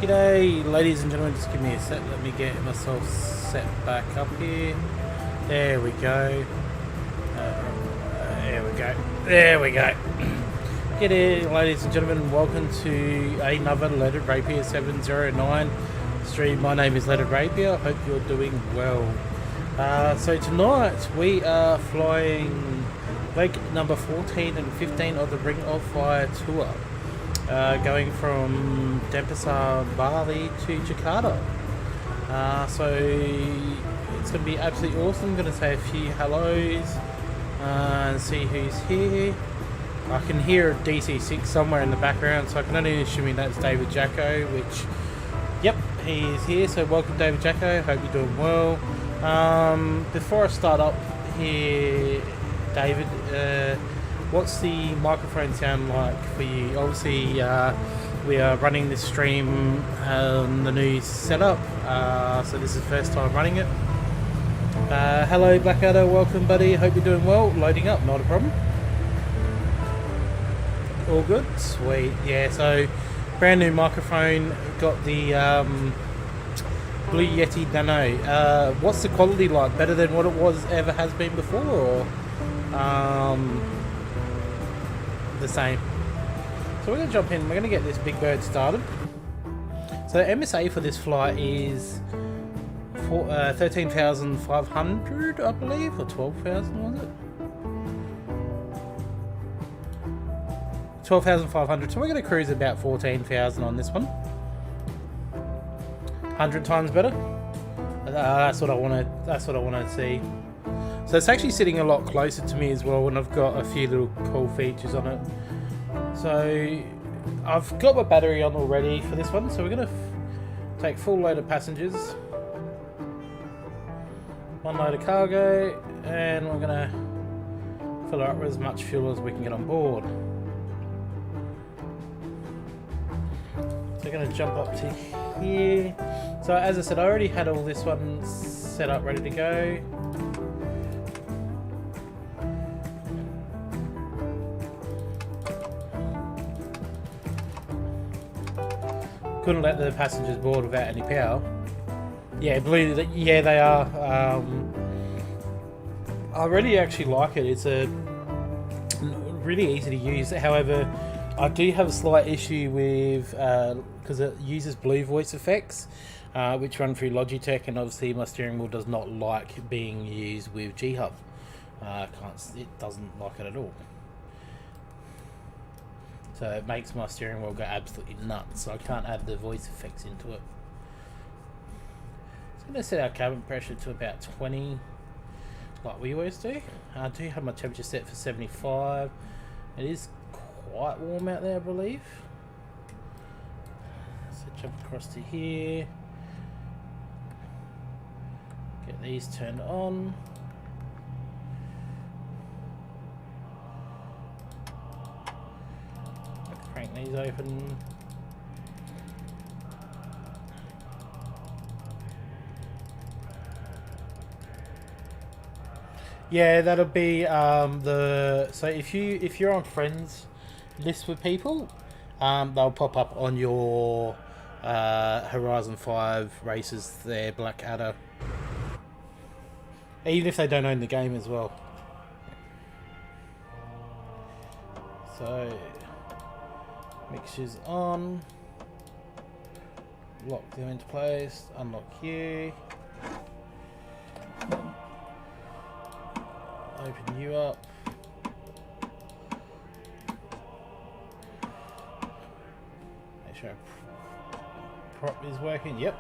G'day ladies and gentlemen, just give me a sec, let me get myself set back up here. There we go. There we go. G'day ladies and gentlemen, welcome to another Leaded Rapier 709 stream. My name is Leaded Rapier, hope you're doing well. So tonight we are flying leg number 14 and 15 of the Ring of Fire tour. Going from Denpasar, Bali to Jakarta. So it's going to be absolutely awesome. I'm going to say a few hellos and see who's here. I can hear a DC6 somewhere in the background, so I can only assume that's David Jacko, which, yep, he is here. So welcome David Jacko, hope you're doing well. Before I start up here, David, what's the microphone sound like for you? Obviously, we are running this stream on the new setup, so this is the first time running it. Hello Blackadder, welcome buddy, hope you're doing well. Loading up, not a problem. All good? Sweet. Yeah, so brand new microphone, got the Blue Yeti Nano. What's the quality like? Better than what it was ever has been before, or the same? So we're going to jump in, we're going to get this big bird started. So the MSA for this flight is 13,500 I believe, or 12,000 was it? 12,500, so we're going to cruise about 14,000 on this one. 100 times better. That's what I want to see. So it's actually sitting a lot closer to me as well, and I've got a few little cool features on it. So I've got my battery on already for this one, so we're going to take full load of passengers, one load of cargo, and we're going to fill her up with as much fuel as we can get on board. So we're going to jump up to here. So as I said, I already had all this one set up ready to go. Couldn't let the passengers board without any power. Yeah, blue. Yeah, they are. I really actually like it. It's a really easy to use. However, I do have a slight issue with because it uses blue voice effects, which run through Logitech, and obviously my steering wheel does not like being used with G-Hub. It doesn't like it at all. So it makes my steering wheel go absolutely nuts, so I can't add the voice effects into it. So I'm going to set our cabin pressure to about 20, like we always do. I do have my temperature set for 75. It is quite warm out there, I believe. So jump across to here. Get these turned on. Crank these open. Yeah, that'll be so if you're on friends list with people, they'll pop up on your Horizon 5 races there, Blackadder. Even if they don't own the game as well. So mixtures on. Lock them into place. Unlock you. Open you up. Make sure prop is working. Yep.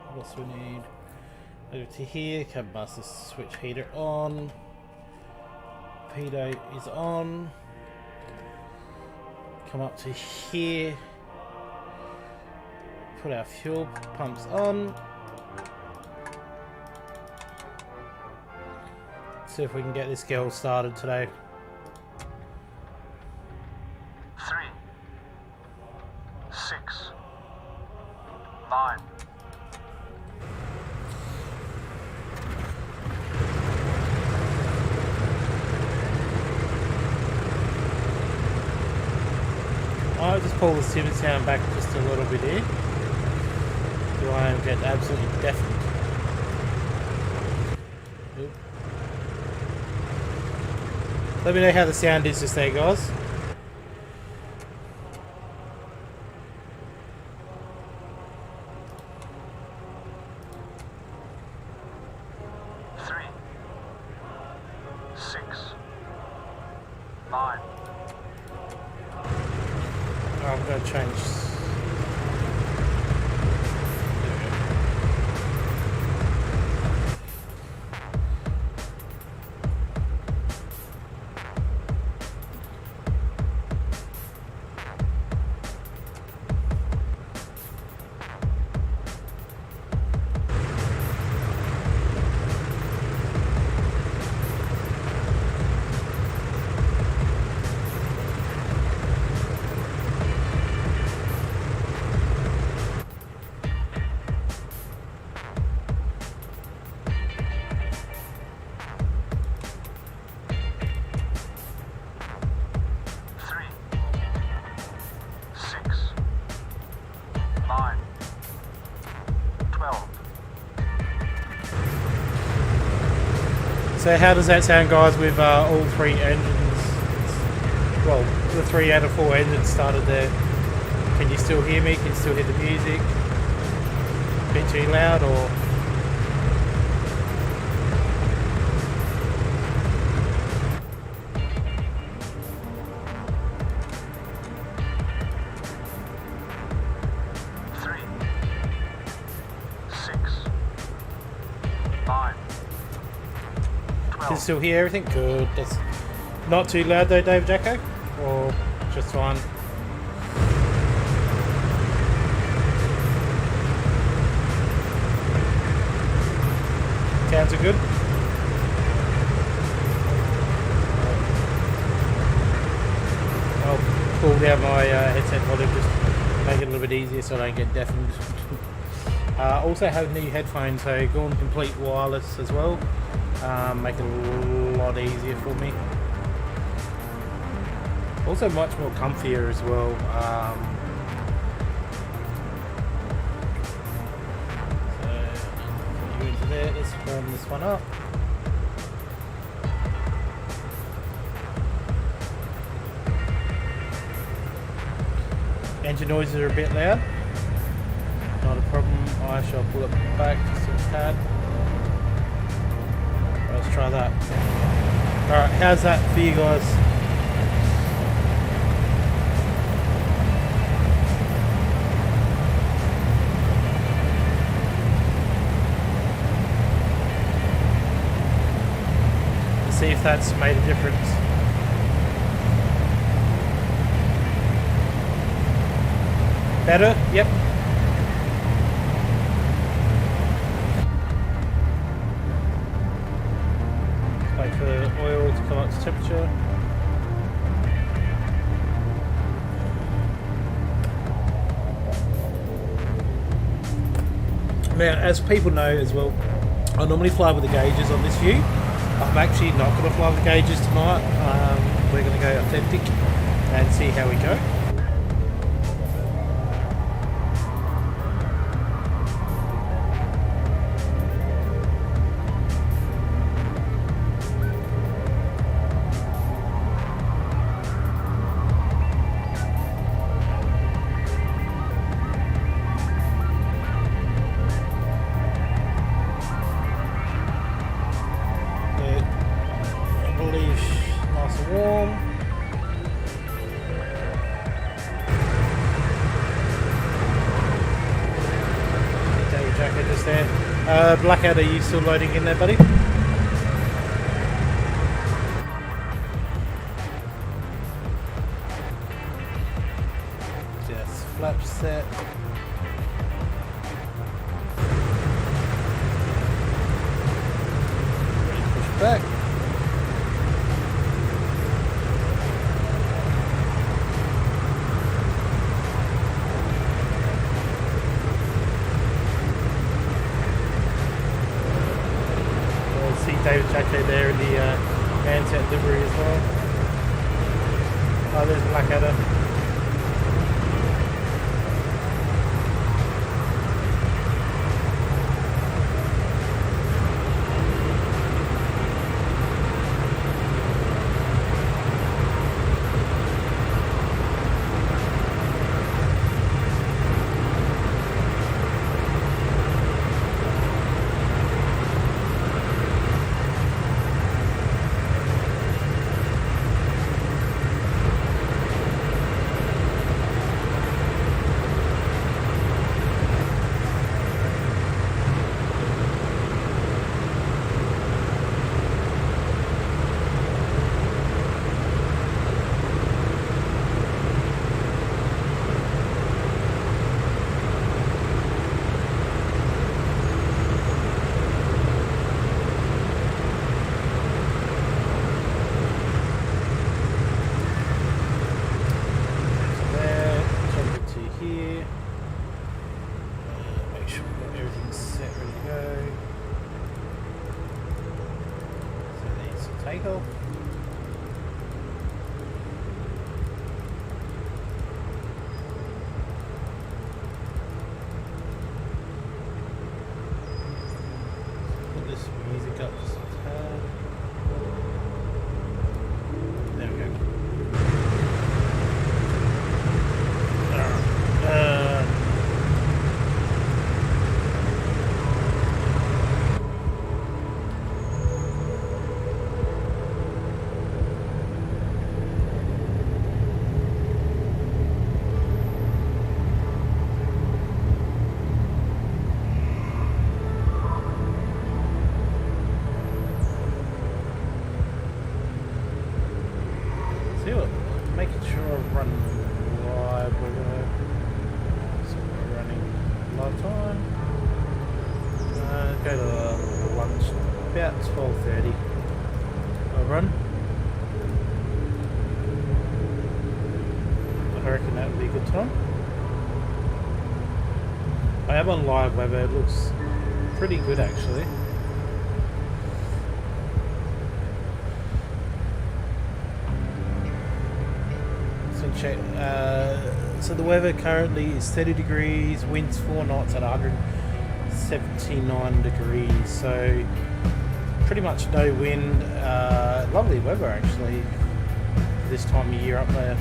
What else we need? Over to here. Cab master switch heater on. Pedo is on. Come up to here. Put our fuel pumps on. See if we can get this girl started today. 3, 6, 9. I'll just pull the sim sound back just a little bit here. Do I get absolutely deafened? Oop. Let me know how the sound is just there, guys. Three, 6, 9. I'm going to change. So how does that sound, guys, with all three engines? Well, the 3 out of 4 engines started there. Can you still hear me? Can you still hear the music? A bit too loud, or? Can you still hear everything? Good. That's not too loud though, Dave Jacko? Or just fine? Sounds are good? I'll pull down my headset volume, just make it a little bit easier so I don't get deafened. Also have new headphones, so gone complete wireless as well. Make it a lot easier for me. Also much more comfier as well. So put you into there. Let's warm this one up. Engine noises are a bit loud. Not a problem. I shall pull it back just a tad. Let's try that. Alright, how's that for you guys? Let's see if that's made a difference. Better? Yep. Wait for oil to come up to temperature. Now, as people know as well, I normally fly with the gauges on this view. I'm actually not going to fly with the gauges tonight. We're going to go authentic and see how we go. Nice and warm. David Jacket just there. Blackout, are you still loading in there, buddy? Just flap set. Ready to push back. David Jacket there in the handset livery as well. Oh, there's Blackadder. Takeoff. Put this music up just a tad. There we go. Making sure I run live. So we're running live time. Go to lunch about 12:30. I'll run. I reckon that would be a good time. I am on live weather. It looks pretty good actually. Check. So the weather currently is 30 degrees, winds 4 knots at 179 degrees, so pretty much no wind. Lovely weather actually this time of year up there.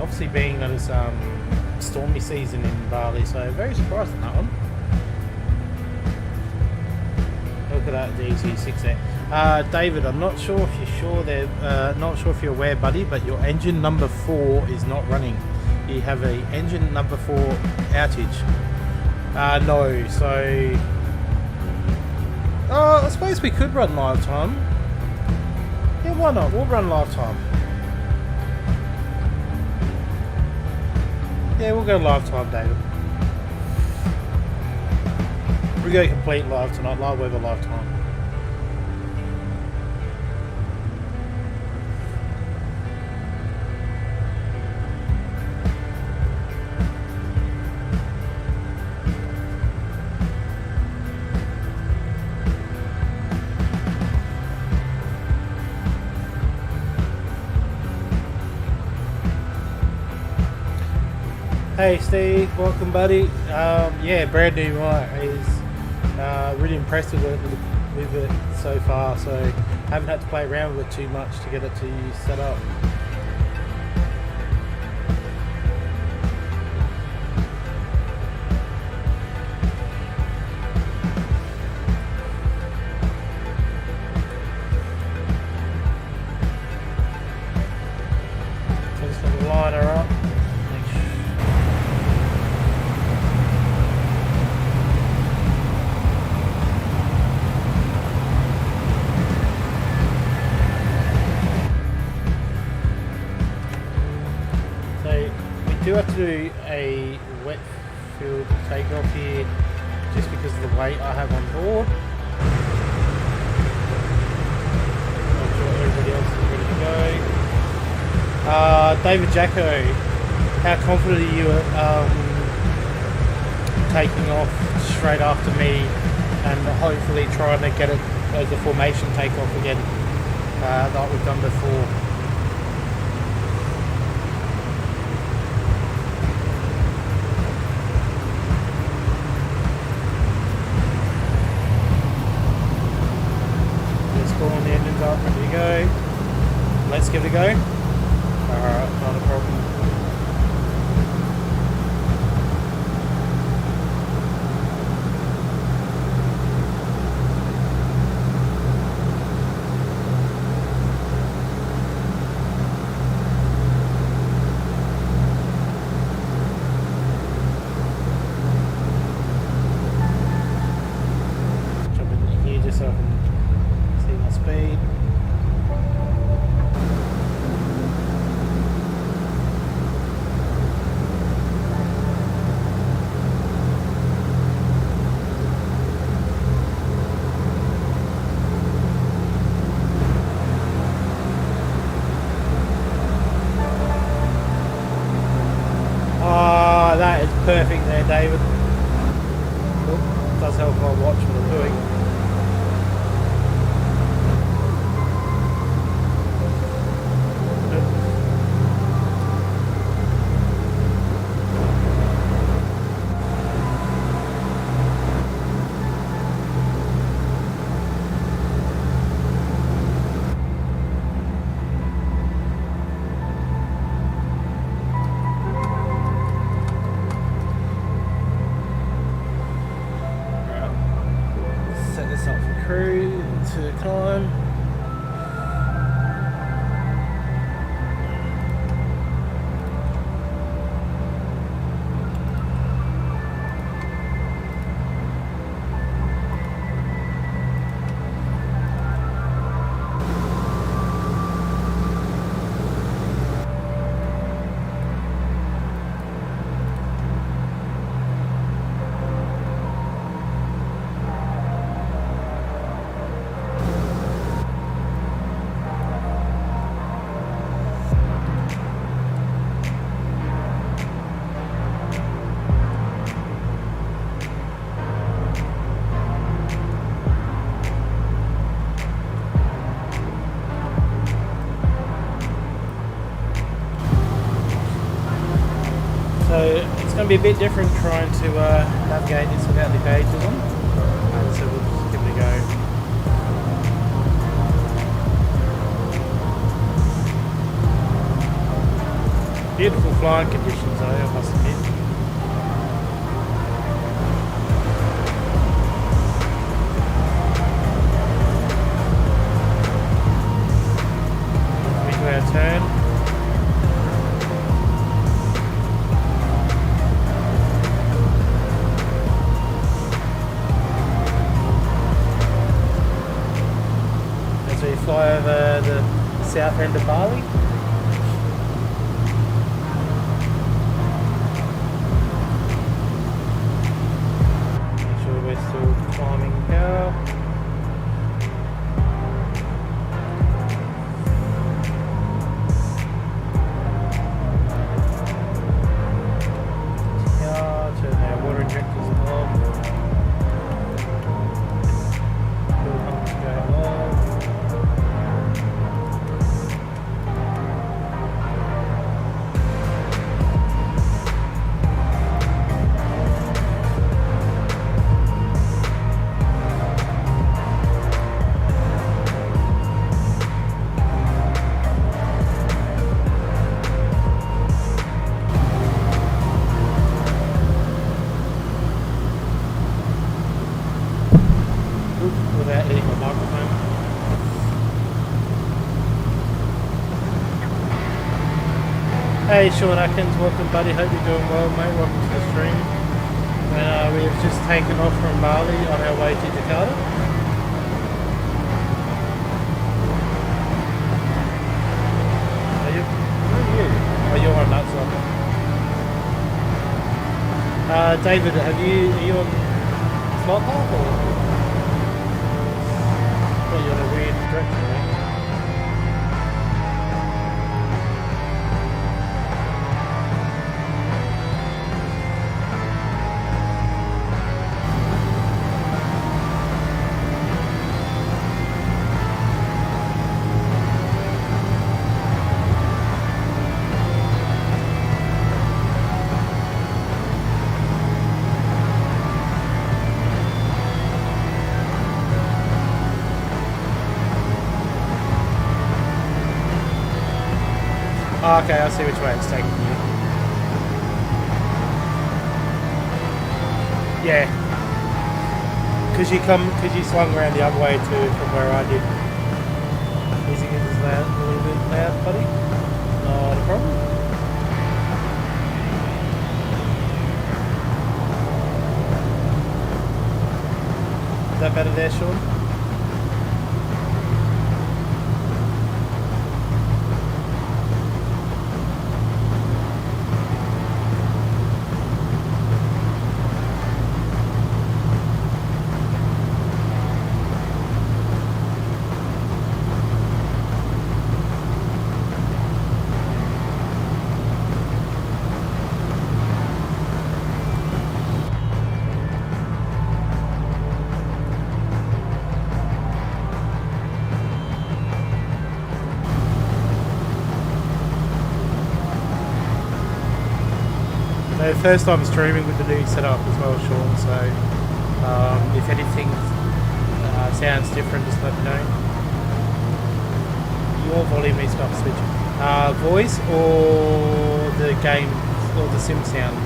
Obviously being that it's stormy season in Bali, so very surprised on that one. Look at that DC6 there. David, I'm not sure if you're aware, buddy, but your engine number 4 is not running. You have a engine number 4 outage. No, so I suppose we could run live time. Yeah, why not? We'll run live time. Yeah, we'll go live time, David. We go complete live tonight, live weather live time. Hey Steve, welcome buddy. Yeah, brand new mic. He's really impressed with it so far, so haven't had to play around with it too much to get it to set up. So just got the liner up. We do have to do a wet field takeoff here just because of the weight I have on board. Make sure everybody else is ready to go. David Jacko, how confident are you taking off straight after me and hopefully trying to get it as a formation takeoff again like we've done before? On the engines up, ready to go. Let's give it a go. Alright, not a problem. Jump in here just so I can see my speed. Ah, that is perfect there, David. Oh, does help if I watch what I'm doing. Set this up for crew to climb. So it's going to be a bit different trying to navigate this without the gauges on, and so we'll just give it a go. Beautiful flying conditions though, I must admit. Into our turn. As we fly over the south end of Bali. Make sure we're still climbing power. Turn our water injectors on. Fuel pumps going on. Hey Sean Atkins, welcome buddy, hope you're doing well mate, welcome to the stream. And we have just taken off from Bali on our way to Jakarta. Where are you? Oh, you're on that side. David, are you on slot path or? Well, you're in a weird direction, right? Oh, okay, I see which way it's taking you. Yeah. Because you swung around the other way too from where I did. Music is loud, a little bit loud, buddy. Not a problem. Is that better there, Sean? First time streaming with the new setup as well, Sean, so if anything sounds different, just let me know. Your volume is not switching. Voice or the game or the sim sound?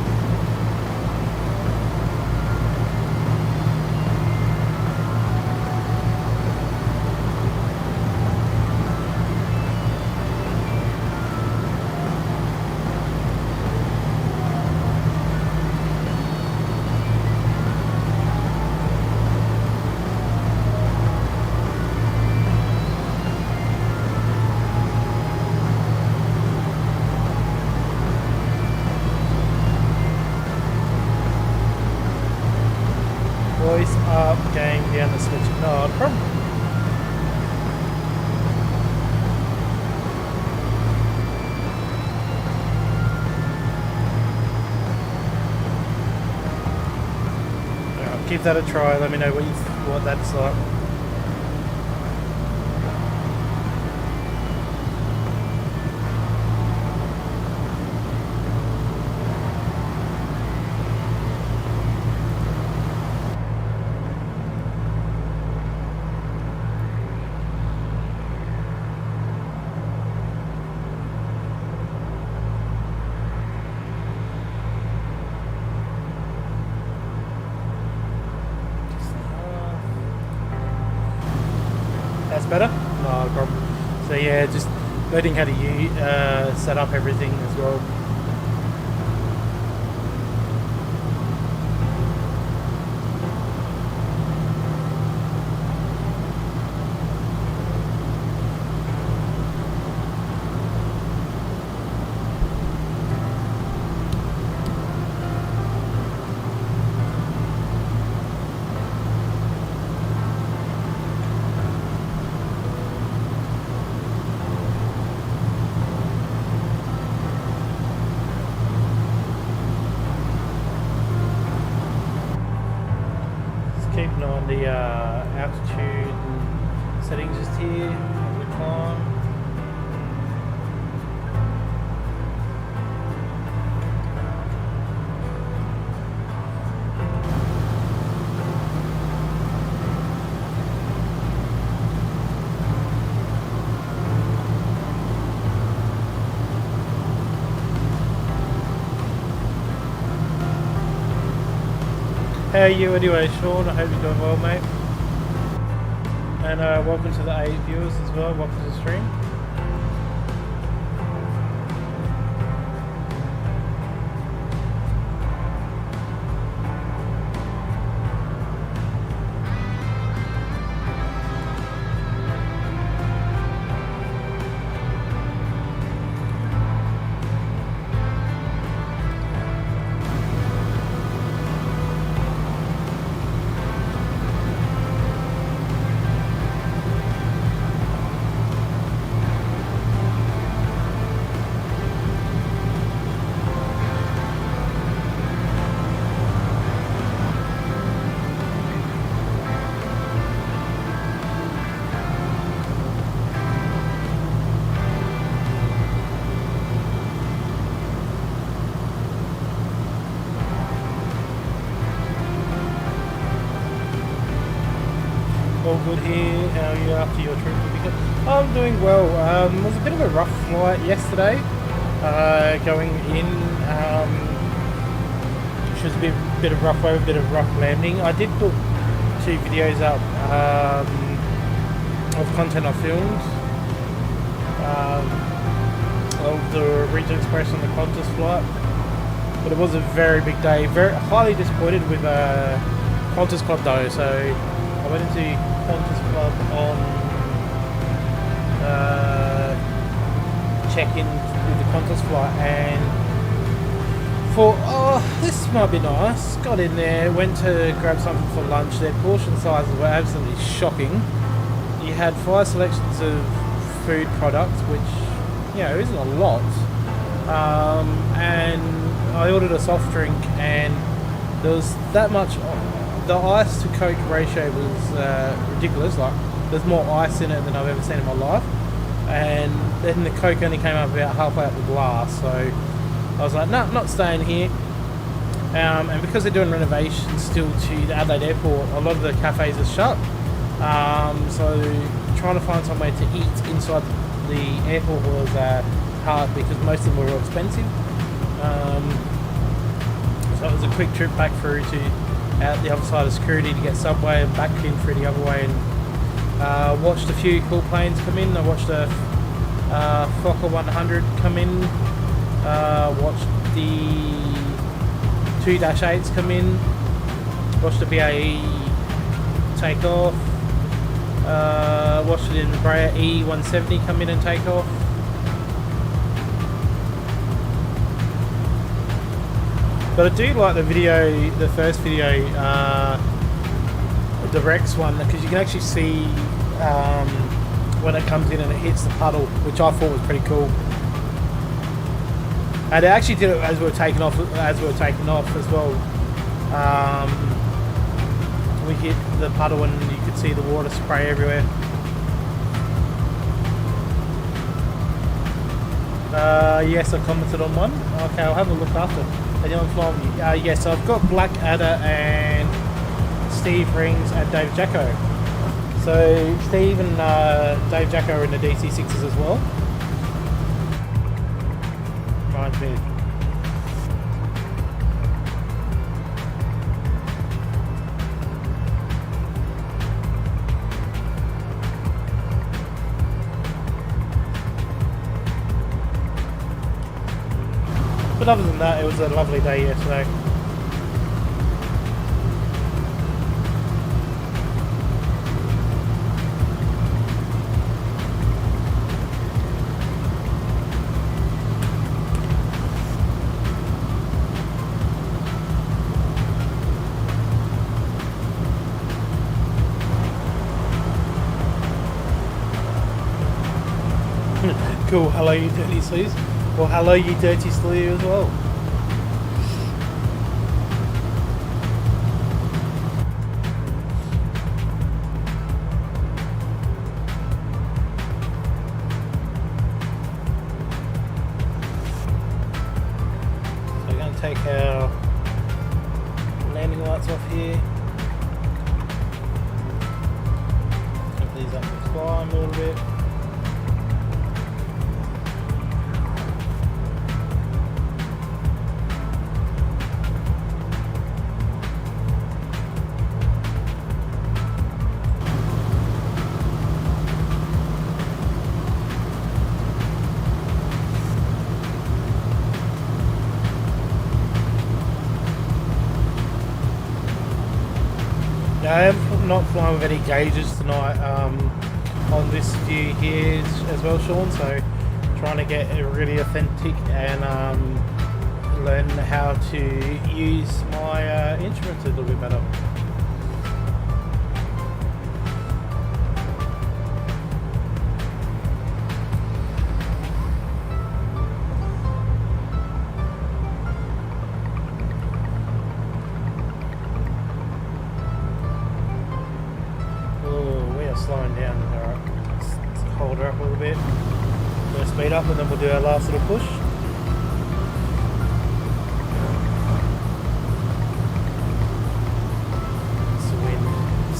Down the switch. No problem. I'll give that a try. Let me know what that's like. Better? No problem. So yeah, just learning how to set up everything as well. Keeping on the altitude settings just here as we climb. How are you anyway, Sean? I hope you're doing well, mate. And welcome to the 8 viewers as well. Welcome to the stream. All good here. How are you after your trip to Vicar? I'm doing well. It was a bit of a rough flight yesterday. Going in, which was a bit of rough way, a bit of rough landing. I did put 2 videos up of content I filmed of the Regional Express and the Qantas flight. But it was a very big day. Very highly disappointed with Qantas Club though. So I went into Qantas Club on check-in with the Qantas flight and thought, oh, this might be nice. Got in there, went to grab something for lunch. Their portion sizes were absolutely shocking. You had 5 selections of food products, which, you know, isn't a lot. And I ordered a soft drink, and there was that much. The ice to Coke ratio was ridiculous. Like, there's more ice in it than I've ever seen in my life. And then the Coke only came up about halfway up the glass. So I was like, no, not staying here. And because they're doing renovations still to the Adelaide Airport, a lot of the cafes are shut. So trying to find somewhere to eat inside the airport was hard because most of them were expensive. So it was a quick trip back through to out the other side of security to get Subway and back in through the other way, and watched a few cool planes come in. I watched a Fokker 100 come in, watched the 2-8s come in, watched the BAE take off, watched an Embraer E170 come in and take off. But I do like the video, the first video, the Rex one, because you can actually see when it comes in and it hits the puddle, which I thought was pretty cool. And it actually did it as we were taking off as well. We hit the puddle and you could see the water spray everywhere. Yes, I commented on one. Okay, I'll have a look after. Anyone flying with you? Yes, I've got Blackadder and Steve Rings and Dave Jacko. So Steve and Dave Jacko are in the DC6s as well. Reminds me. But other than that, it was a lovely day yesterday. Cool, hello you dirty sleeves. Well, hello you dirty sleeve as well. So we're going to take our landing lights off here. Put these up and climb a little bit. I am not flying with any gauges tonight on this view here as well, Sean, so trying to get it really authentic and learn how to use my instruments a little bit better. Slowing down. Alright, let's hold her up a little bit. We'll speed up and then we'll do our last little push.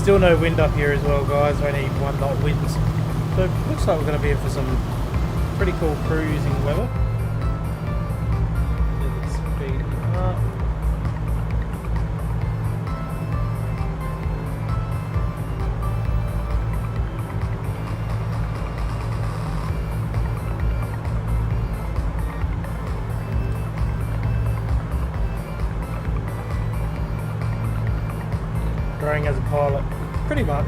Still no wind up here as well, guys. Only 1 knot winds. So it looks like we're going to be in for some pretty cool cruising weather. Let's speed up. Growing as a pilot, pretty much.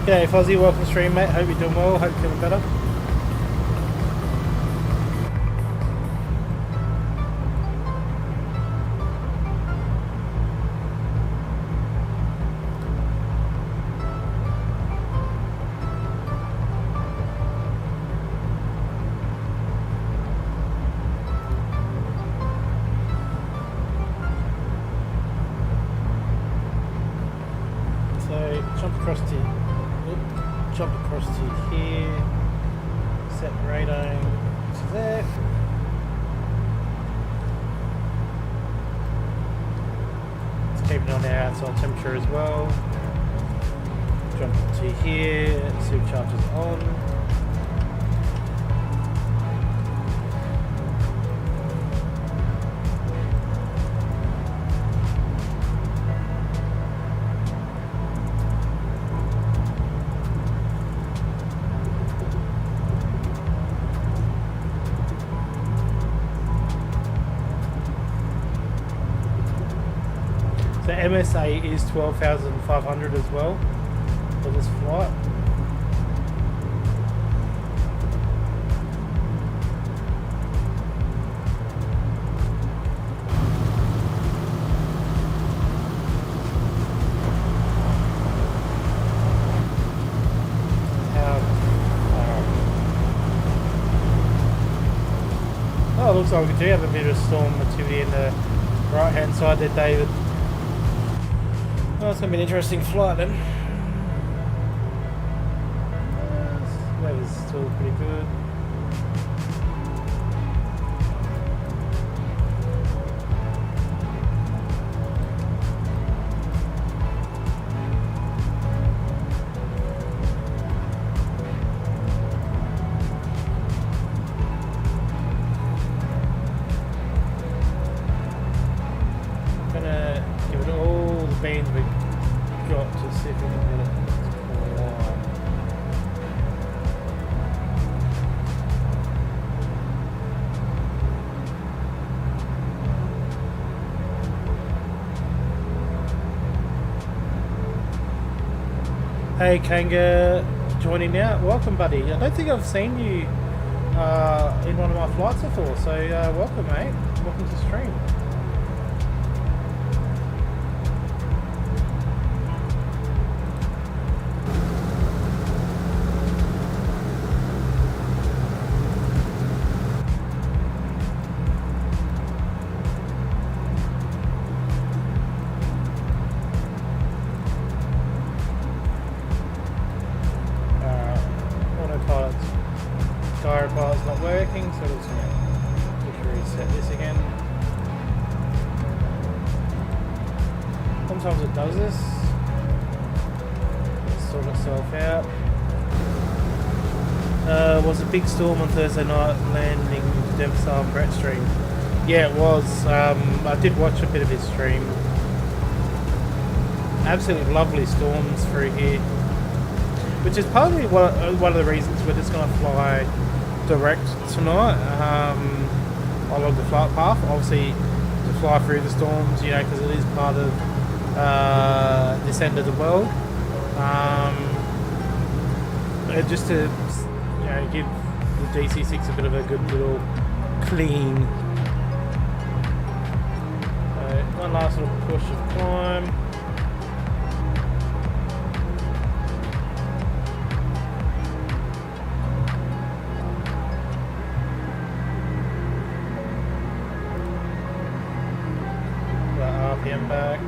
G'day Fozzie, welcome to stream, mate. Hope you're doing well, hope you're feeling better. Jump across to here, set radar to there. Let's keep it on the outside temperature as well. Jump to here, superchargers on. The MSA is 12,500 as well for this flight. Oh, it looks like we do have a bit of storm activity in the right hand side there, David. Well, it's going to be an interesting flight then. Weather's still pretty good. I'm going to give it all the beans we got to see if we can get it to climb. Hey Kanga, joining now. Welcome, buddy. I don't think I've seen you in one of my flights before, so welcome, mate. Welcome to stream. Autopilot's not working, so let's reset this again. Sometimes it does this. It'll sort itself out. Was a big storm on Thursday night landing Dempsey and Brett stream. Yeah, it was. I did watch a bit of his stream. Absolutely lovely storms through here, which is probably one of the reasons we're just going to fly direct tonight along the flight path. Obviously, to fly through the storms, you know, because it is part of this end of the world. Just to, you know, give the DC6 a bit of a good little clean. One last little push of climb. RPM back.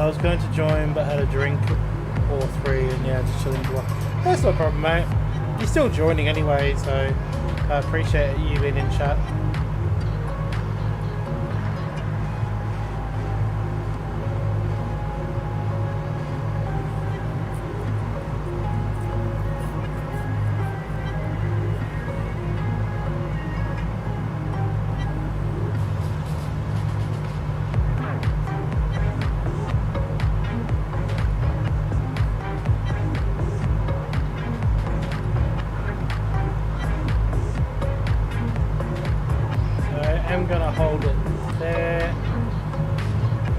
was going to join but had a drink or 3 and yeah, just chilling. That's no problem, mate. You're still joining anyway, so I appreciate you being in chat. I'm gonna hold it there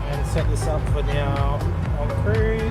and set this up for now on cruise.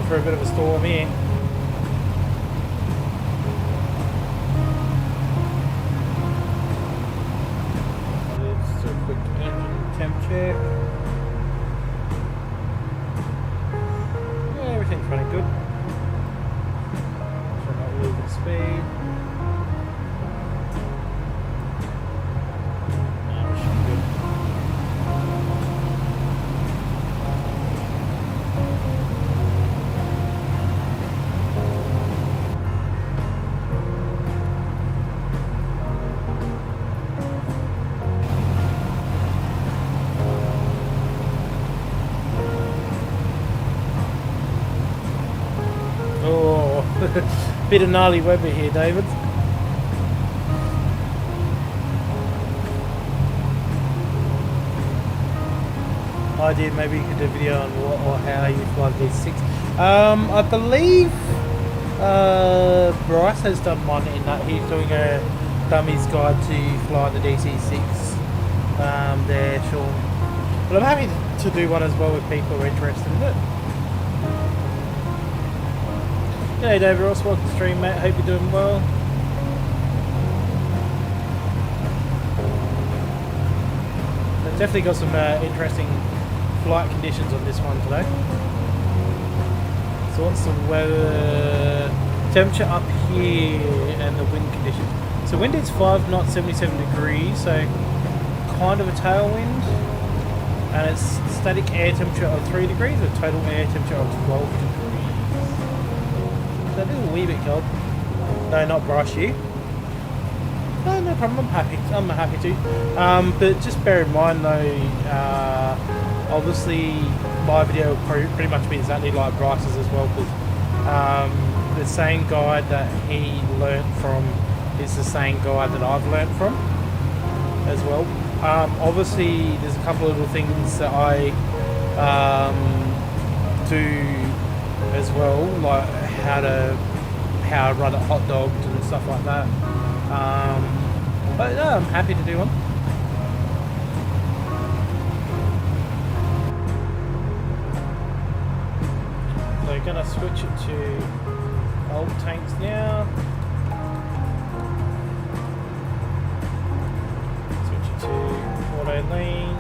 For a bit of a storm here. Let's do a quick engine temp check. Yeah, everything's running good. Try not to lose the speed. No, we should be good. Bit of gnarly weather here, David. Idea maybe you could do a video on what or how you fly the DC6. I believe Bryce has done one in that he's doing a dummy's guide to fly the DC6 there, Sean. But I'm happy to do one as well if people are interested in it. G'day David Ross, welcome to the stream, mate. Hope you're doing well. I've definitely got some interesting flight conditions on this one today. So what's the weather? Temperature up here and the wind conditions. So wind is 5 knots, 77 degrees, so kind of a tailwind. And it's static air temperature of 3 degrees with total air temperature of 12 degrees. A little wee bit cold. No, not brush you. No, no problem. I'm happy to. But just bear in mind though, obviously my video will pretty much be exactly like Bryce's as well, because the same guide that he learnt from is the same guide that I've learnt from as well. Obviously, there's a couple of little things that I do as well, like how to run a hot dog and stuff like that. But no, I'm happy to do one. So I'm gonna switch it to old tanks now. Switch it to auto lean.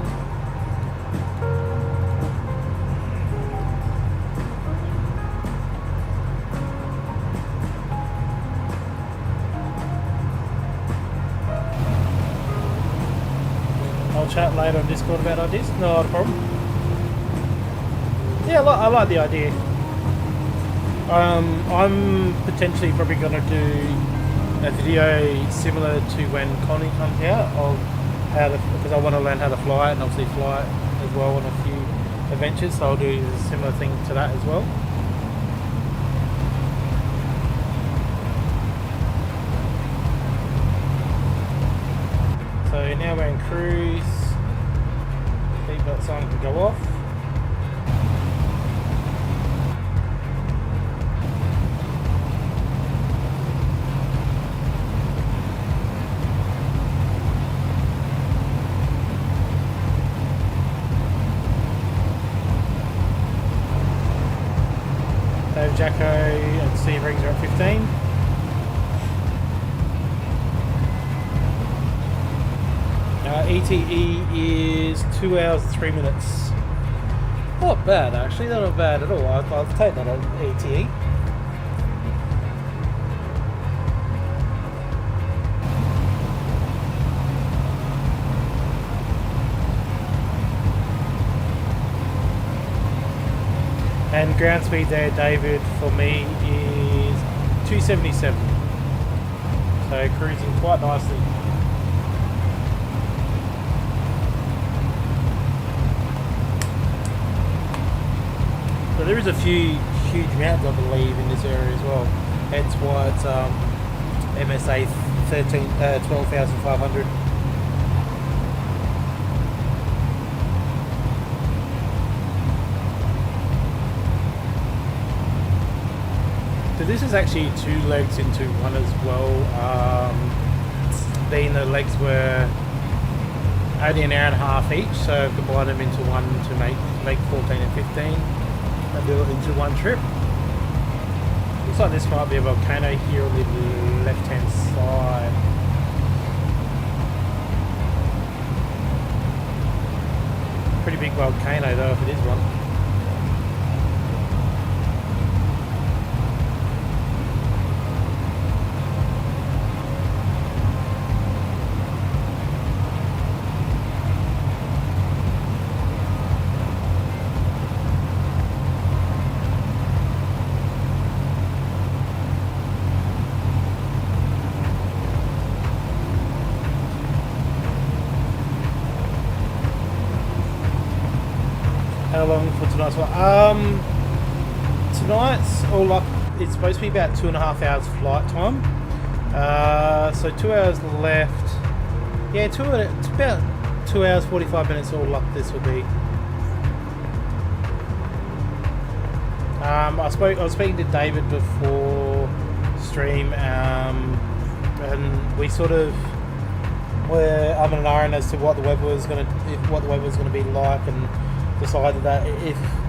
Chat later on Discord about ideas. Not a problem. Yeah, I like the idea. I'm potentially probably going to do a video similar to when Connie comes out of how to, because I want to learn how to fly it and obviously fly it as well on a few adventures. So I'll do a similar thing to that as well. So now we're in cruise. Seatbelt sign can go off. Jacko and C rings are at 15. ETE is 2 hours 3 minutes. Not bad actually, not bad at all. I'll take that on ETE. And ground speed there, David, for me is 277. So cruising quite nicely. So there is a few huge mountains, I believe, in this area as well. Hence why it's MSA 12,500. So this is actually 2 legs into one as well. Being the legs were only an hour and a half each, so I've combined them into one to make leg 14 and 15 and do it into one trip. Looks like this might be a volcano here on the left hand side. Pretty big volcano though, if it is one. How long for tonight's one? Tonight's all up, it's supposed to be about 2.5 hours flight time. So 2 hours left. Yeah, it's about 2 hours 45 minutes all up this will be. I was speaking to David before stream, and we sort of were and ahhing as to what the weather was going to be like, and decided that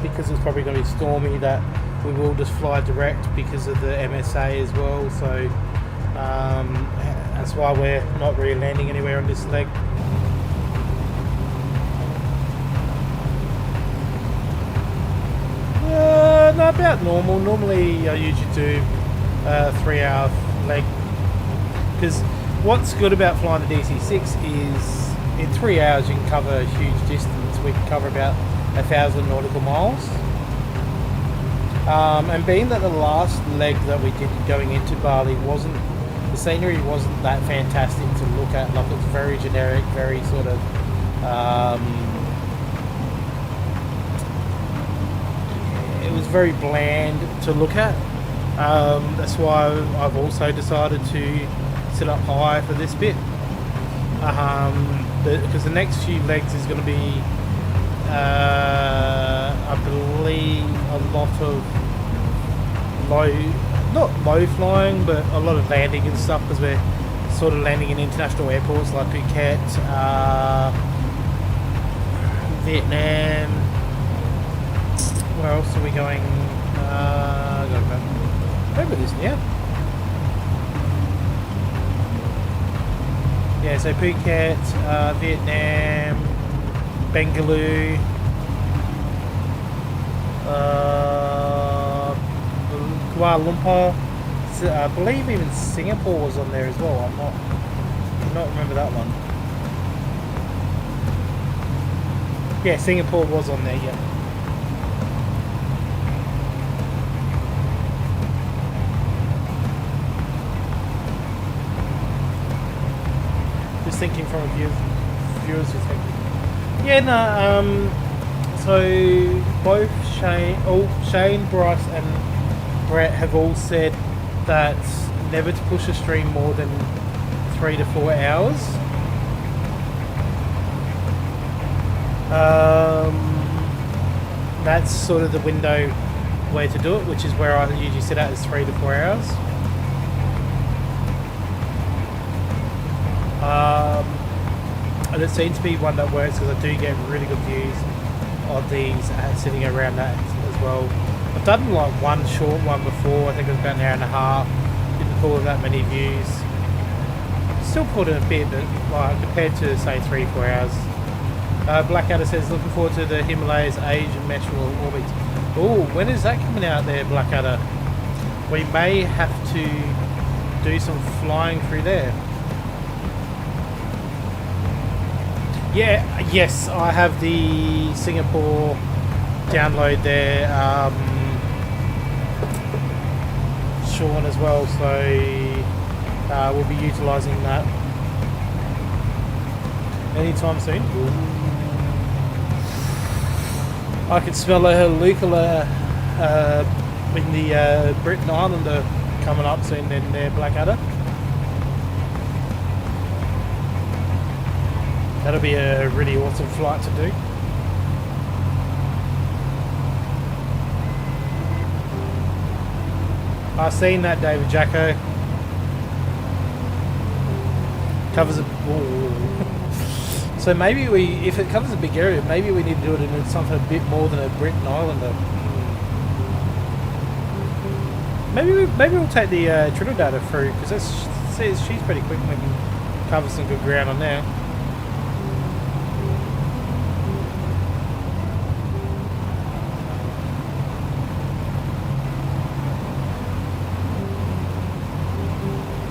because it's probably going to be stormy, that we will just fly direct because of the MSA as well. So that's why we're not really landing anywhere on this leg. No, about normal. Normally I usually do a 3 hour leg, because what's good about flying the DC6 is in 3 hours you can cover a huge distance. We can cover about 1,000 nautical miles. And being that the last leg that we did going into Bali the scenery wasn't that fantastic to look at. Like, it's very generic, very sort of it was very bland to look at. That's why I've also decided to sit up high for this bit, because the next few legs is going to be I believe a lot of not low flying, but a lot of landing and stuff, because we're sort of landing in international airports like Phuket, Vietnam. Where else are we going? I don't know. Over this now. Yeah, so Phuket, Vietnam, Bengaluru, Kuala Lumpur. I believe even Singapore was on there as well. I cannot remember that one. Yeah, Singapore was on there. Yeah. Just thinking from a viewer's perspective. Yeah, no. So both Shane, Bryce, and Brett have all said that never to push a stream more than 3 to 4 hours. That's sort of the window where to do it, which is where I usually sit at, is 3 to 4 hours. And it seems to be one that works, because I do get really good views of these sitting around that as well. I've done like one short one before. I think it was about an hour and a half. Didn't pull that many views. Still pulled in a bit, but like compared to say 3-4 hours. Blackadder says looking forward to the Himalayas Asian mesh orbit. Oh, when is that coming out there, Blackadder? We may have to do some flying through there. Yeah, yes, I have the Singapore download there, Sean as well, so we'll be utilising that anytime soon. I can smell a Lucala in the Britain Islander coming up soon then there, Blackadder. That'll be a really awesome flight to do. I've seen that, David Jacko. Covers a... So maybe if it covers a big area, maybe we need to do it in something a bit more than a Britain Islander. Maybe we'll take the Trinidad through, because she's pretty quick and we can cover some good ground on there.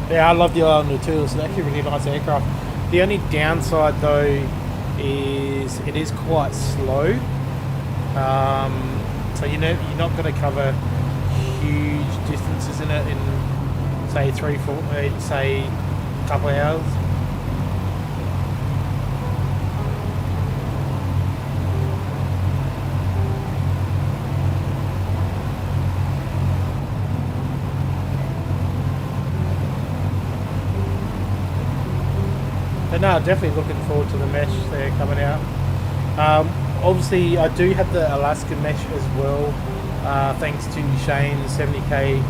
Yeah, I love the Islander too. It's actually a really nice aircraft. The only downside though is it is quite slow. So you're not going to cover huge distances in it in say 3-4, say a couple of hours. But no, definitely looking forward to the mesh there coming out. Obviously, I do have the Alaska mesh as well, thanks to Shane's 70k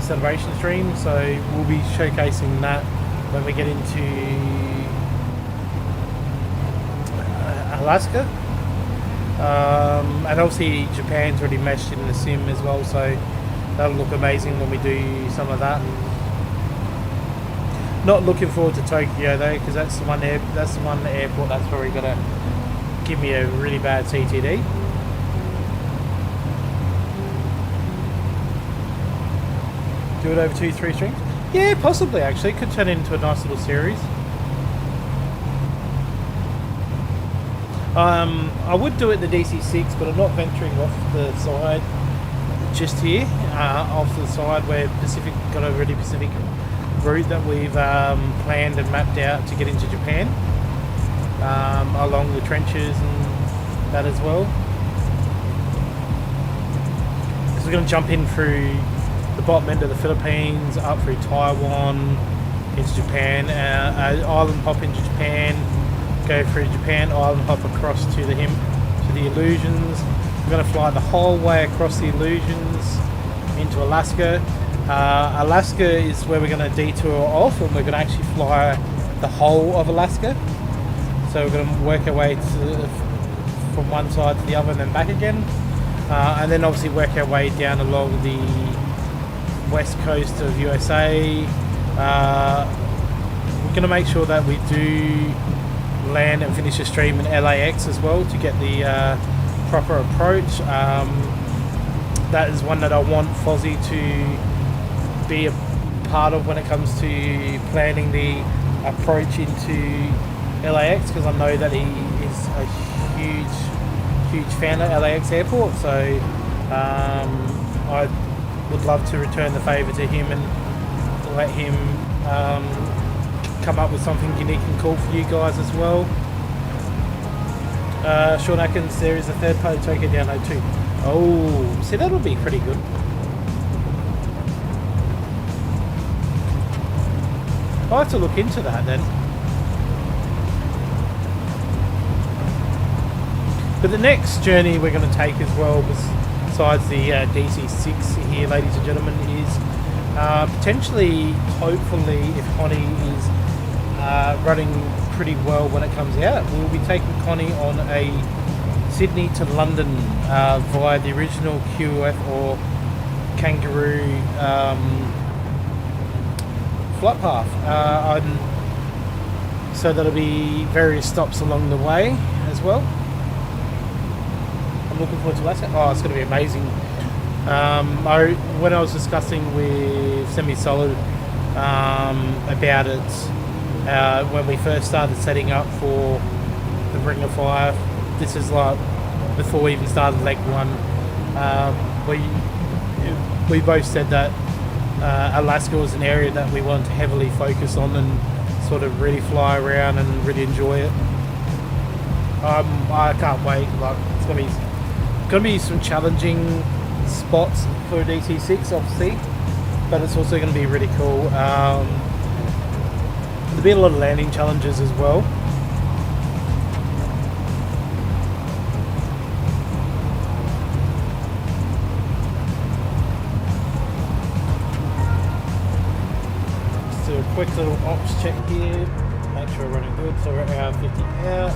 celebration stream. So we'll be showcasing that when we get into Alaska. And obviously, Japan's already meshed in the sim as well, so that'll look amazing when we do some of that. Not looking forward to Tokyo though, because that's the one airport that's probably gonna give me a really bad CTD. Do it over 2-3 streams? Yeah, possibly actually. Could turn it into a nice little series. I would do it the DC6, but I'm not venturing off the side just here, off the side where Pacific got a really Pacific route that we've planned and mapped out to get into Japan, along the trenches and that as well. So we're going to jump in through the bottom end of the Philippines, up through Taiwan, into Japan, island hop into Japan, go through Japan, island hop across to the Illusions. We're going to fly the whole way across the Illusions into Alaska. Alaska is where we're going to detour off, and we're going to actually fly the whole of Alaska. So we're going to work our way from one side to the other and then back again, and then obviously work our way down along the west coast of USA. We're going to make sure that we do land and finish the stream in LAX as well to get the proper approach. That is one that I want Fozzie to be a part of when it comes to planning the approach into LAX, because I know that he is a huge fan of LAX airport, so I would love to return the favour to him and let him come up with something unique and cool for you guys as well. Sean Atkins, there is a third party Tokyo download too. Oh, see, that'll be pretty good. I'll have to look into that then. But the next journey we're going to take as well, besides the DC6 here, ladies and gentlemen, is potentially, hopefully, if Connie is running pretty well when it comes out, we'll be taking Connie on a Sydney to London via the original QF or Kangaroo flight path. So there'll be various stops along the way as well. I'm looking forward to that. Oh, it's going to be amazing. When I was discussing with Semi-Solid about it, when we first started setting up for the Ring of Fire, this is like before we even started leg one. We both said that Alaska was an area that we wanted to heavily focus on and sort of really fly around and really enjoy it. I can't wait. Like, it's gonna be some challenging spots for DC6, obviously, but it's also going to be really cool. There'll be a lot of landing challenges as well. Just do a quick little ops check here, make sure we're running good. So we're at hour 50 out.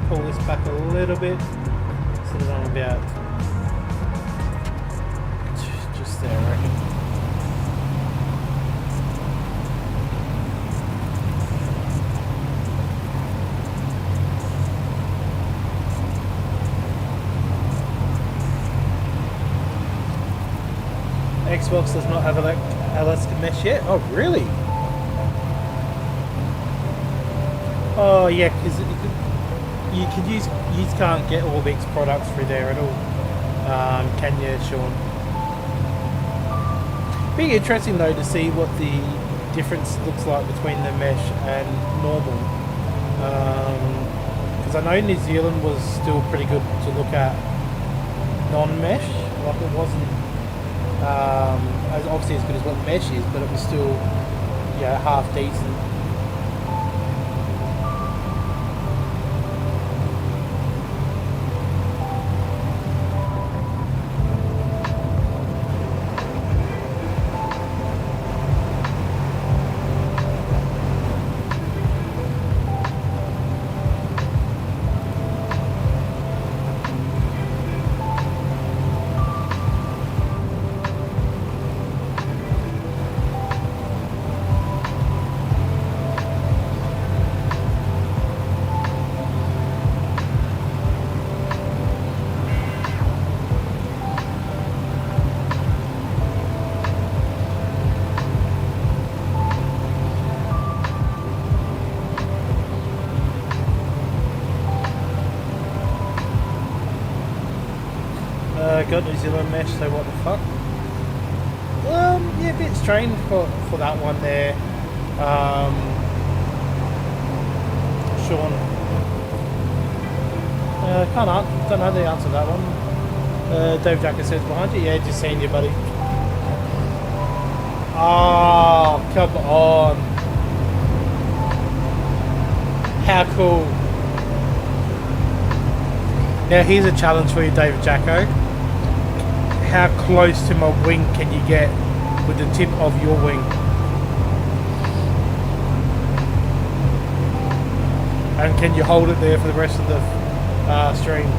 Pull this back a little bit, set it on about just there, I reckon. Xbox does not have Alaska mesh yet. Oh, really? Oh, yeah, because you can't get Orbix products through there at all, can you, Sean? Be interesting though to see what the difference looks like between the mesh and normal, because I know New Zealand was still pretty good to look at non-mesh. Like, it wasn't as obviously as good as what the mesh is, but it was still, yeah, half decent. Got New Zealand mesh, so what the fuck? Yeah, a bit strange for that one there. Sean. Don't know the answer to that one. Dave Jacker says behind you. Yeah, just seeing you, buddy. Oh, come on. How cool. Now here's a challenge for you, David Jacko. How close to my wing can you get with the tip of your wing? And can you hold it there for the rest of the stream?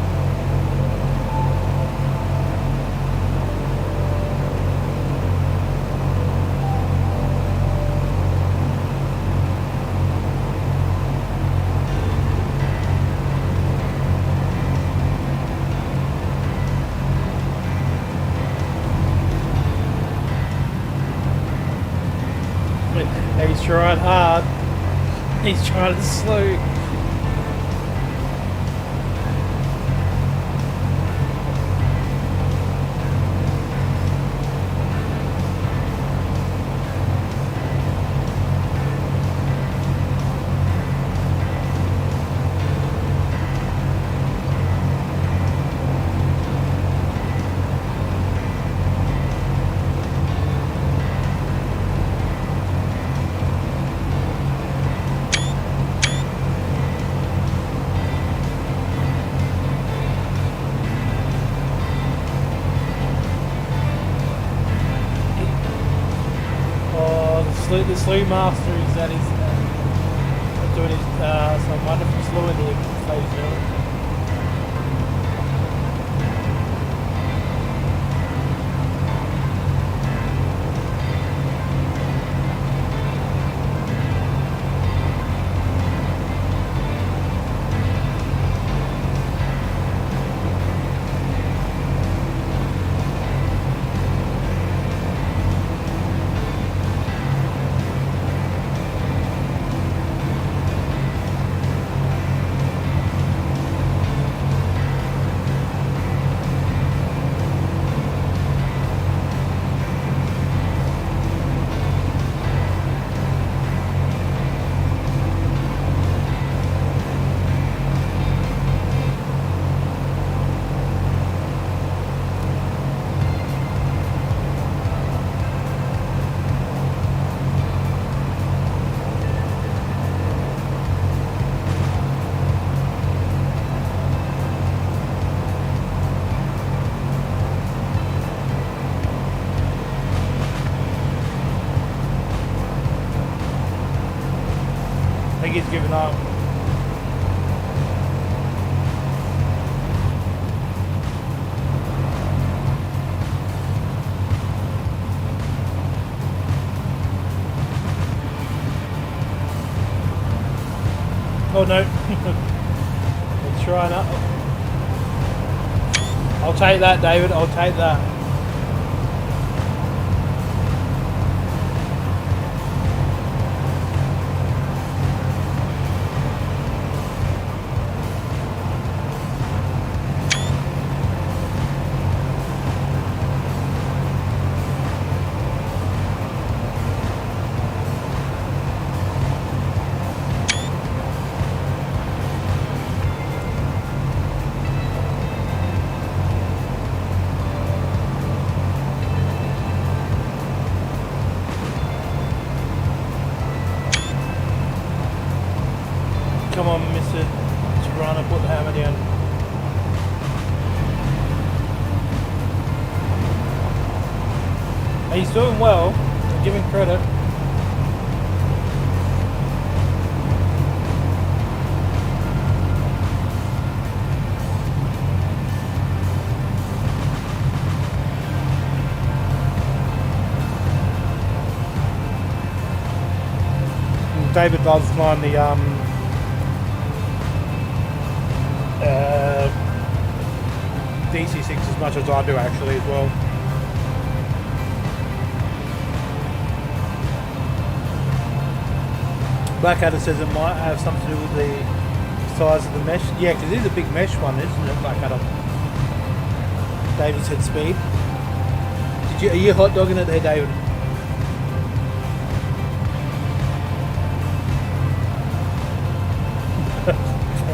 He's trying hard. He's trying to slow. The slew master is at his doing some wonderful slaughter here, ladies and gentlemen. I think he's given up. Oh no. Let's try and I'll take that, David, I'll take that. Come on, Mr. Tirana, put the hammer down. He's doing well, I give him credit. David does climb the DC6 as much as I do actually as well. Blackadder says it might have something to do with the size of the mesh. Yeah, because it is a big mesh one, isn't it, Blackadder? David said speed. Are you hot dogging it there, David?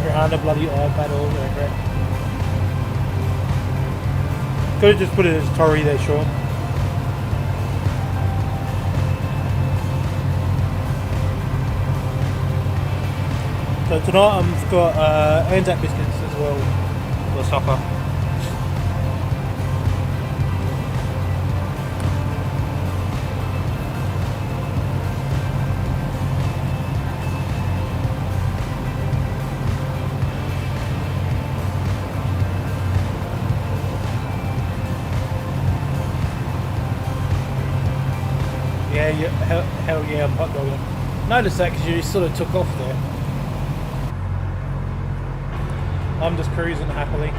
Around a bloody iPad all there, correct? Could have just put it as Tory there, Sean. So tonight I've got Anzac biscuits as well for supper. Yeah, hell yeah, I'm hot dogging. Notice that because you sort of took off there. I'm just cruising happily.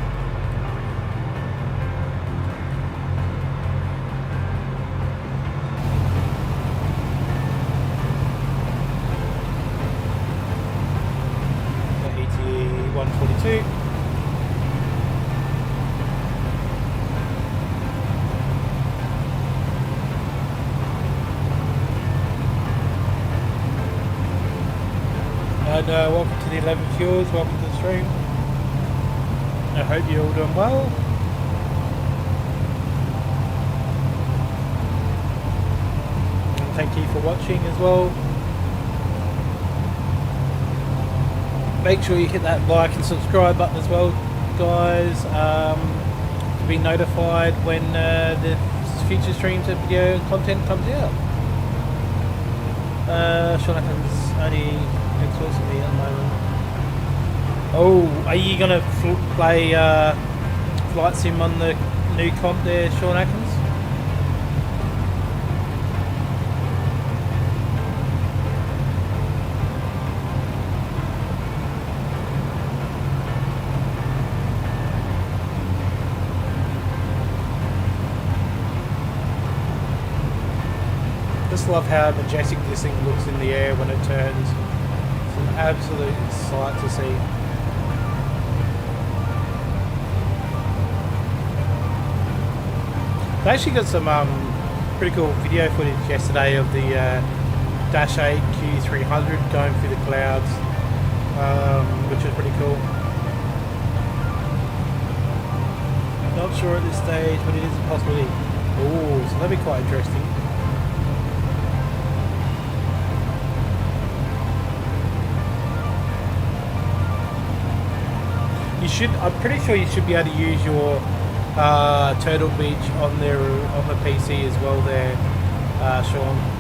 ETA 142. And welcome to the 11 Fuels, welcome to the stream. I hope you're all doing well. And thank you for watching as well. Make sure you hit that like and subscribe button as well, guys, to be notified when the future streams and video content comes out. Sean Atkins only Exhaust me at the moment. Oh, are you gonna play Flight Sim on the new comp there, Sean Atkins? Just love how majestic this thing looks in the air when it turns. It's an absolute sight to see. They actually got some pretty cool video footage yesterday of the Dash 8 Q300 going through the clouds, which was pretty cool. Not sure at this stage, but it is a possibility. Oh, so that'd be quite interesting. You should. I'm pretty sure you should be able to use your Turtle Beach on the PC as well there, Sean.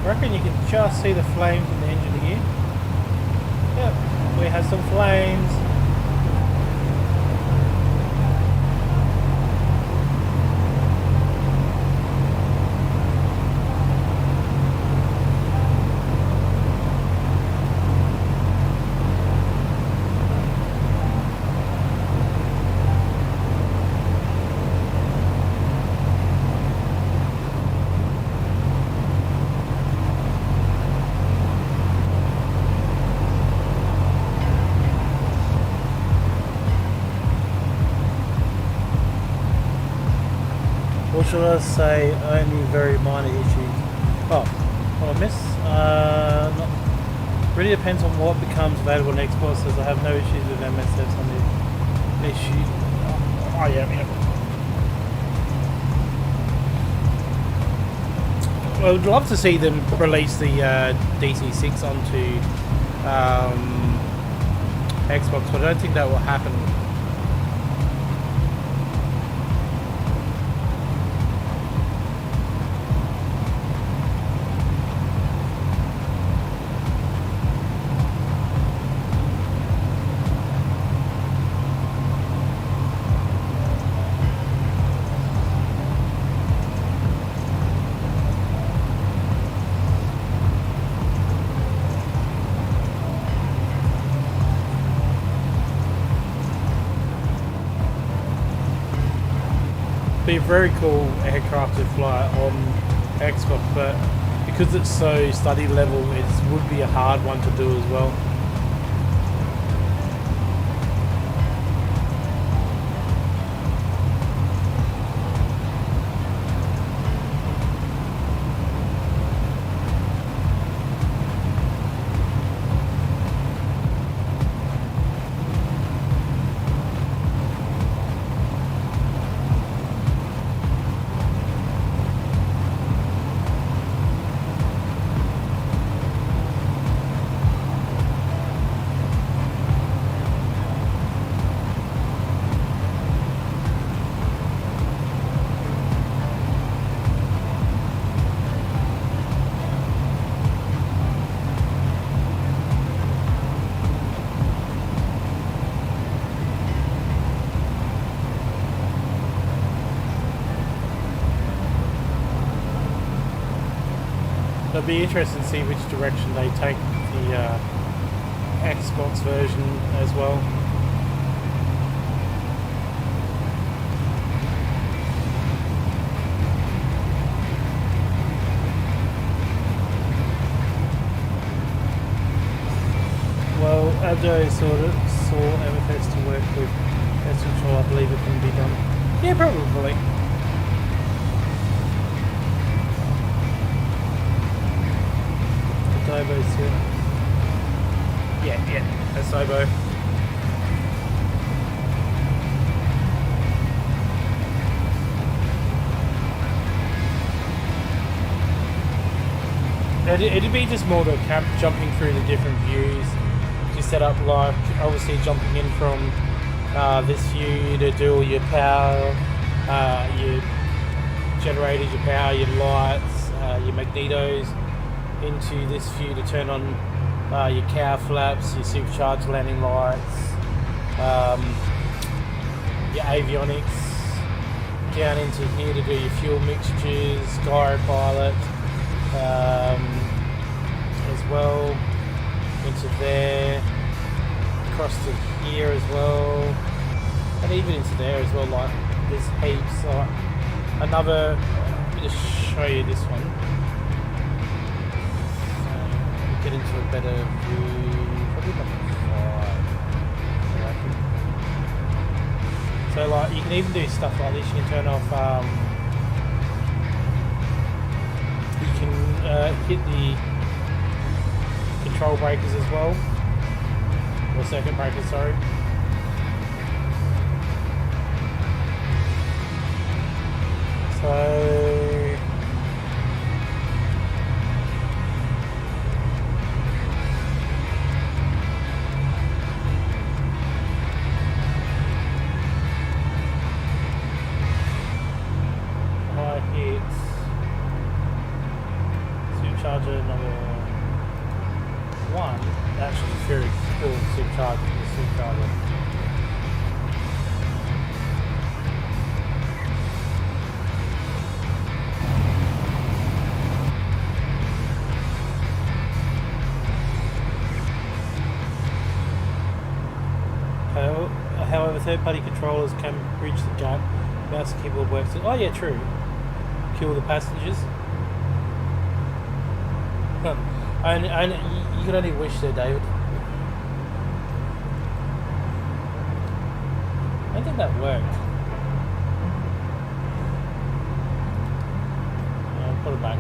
I reckon you can just see the flames in the engine here. Yep, we have some flames. Or should I say only very minor issues? Oh, what I miss? Really depends on what becomes available on Xbox, as I have no issues with MSFs on the issue. Oh yeah. Well, I would love to see them release the DC6 onto Xbox, but I don't think that will happen. Be a very cool aircraft to fly on Xbox, but because it's so study level, it would be a hard one to do as well. it'll be interesting to see which direction they take the Xbox version as well. Well, after I saw MFS to work with pest control, I believe it can be done. Yeah, probably. Asobo's here. Yeah, Asobo. It'd be just more the camp jumping through the different views. You set up like obviously jumping in from this view to do all your power, your generators, your power, your lights, your magnetos, into this view to turn on your cow flaps, your supercharged landing lights, your avionics, down into here to do your fuel mixtures, gyro pilot, as well, into there, across to here as well, and even into there as well. Like there's heaps. Like another, let me just show you this one. So get into a better view. Probably number 5, I reckon. So like you can even do stuff like this. You can turn off. You can hit the control breakers as well, or circuit breakers, sorry. So I hit supercharger number 1, actually very cool supercharger. However, third-party controllers can bridge the gap. Mouse and keyboard works. Oh yeah, true. Kill the passengers. And you can only wish there, David. I don't think that worked. I'll put it back.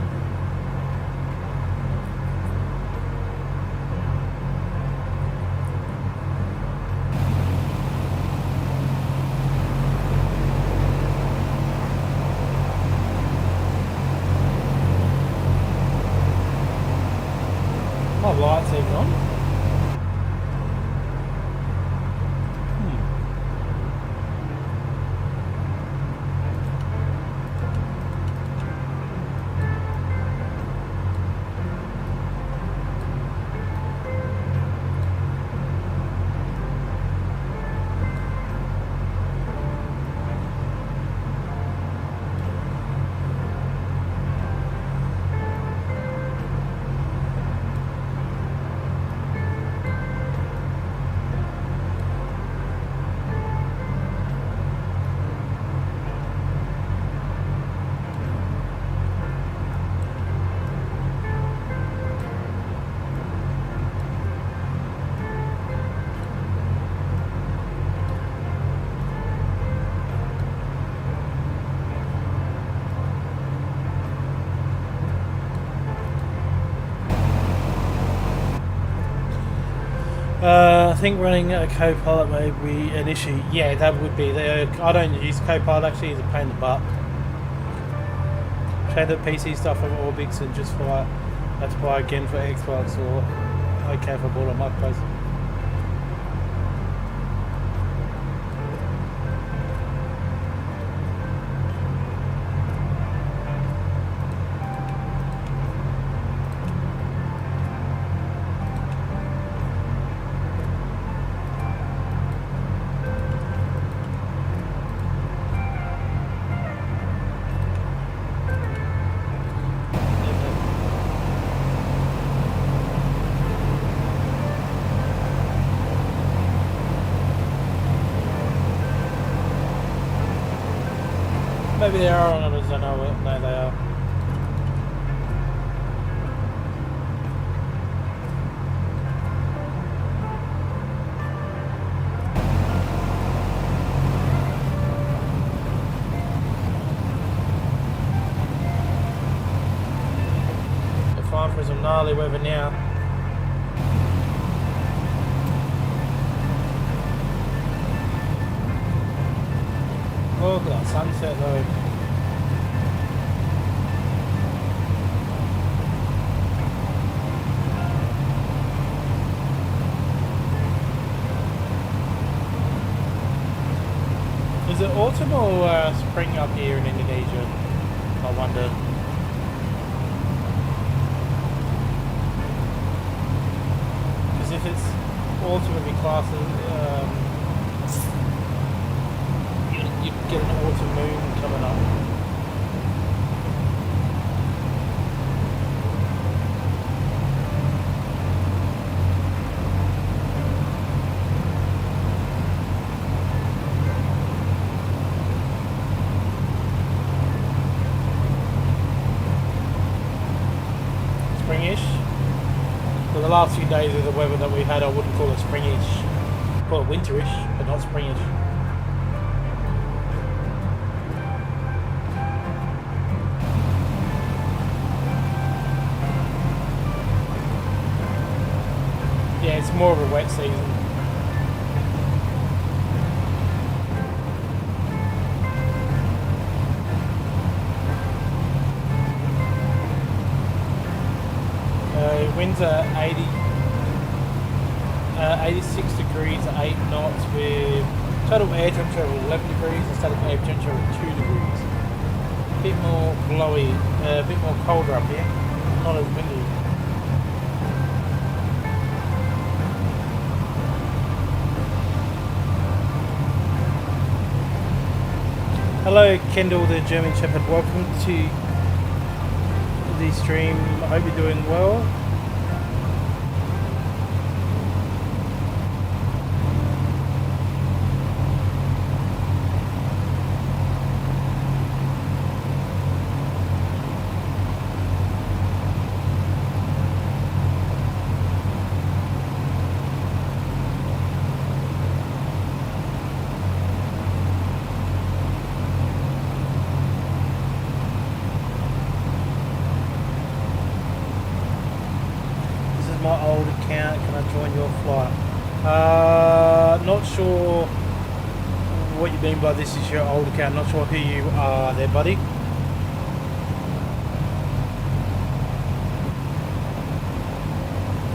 My lights even on. I think running a co-pilot may be an issue. Yeah, that would be. I don't use co-pilot actually. It's a pain in the butt. Try the PC stuff on Orbix and just for that's buy again for Xbox or okay if I bought on my place. Maybe they are on others, I know it. No, they are. They're fine for some gnarly weather now. Oh, look at that sunset though. Is it autumn or spring up here in Indonesia? I wonder. Because if it's autumn, it'd be classed as you get an autumn moon coming up. Springish. For the last few days of the weather that we had, I wouldn't call it springish. Call it winterish, but not springish. Yeah, it's more of a wet season. Winds are 86 degrees, 8 knots with total air temperature of 11 degrees and static air temperature of 2 degrees. A bit more blowy, a bit more colder up here, not as windy. Hello Kendall the German Shepherd, welcome to the stream. I hope you're doing well. My old account, can I join your flight? Not sure what you mean by this is your old account, not sure who you are there, buddy.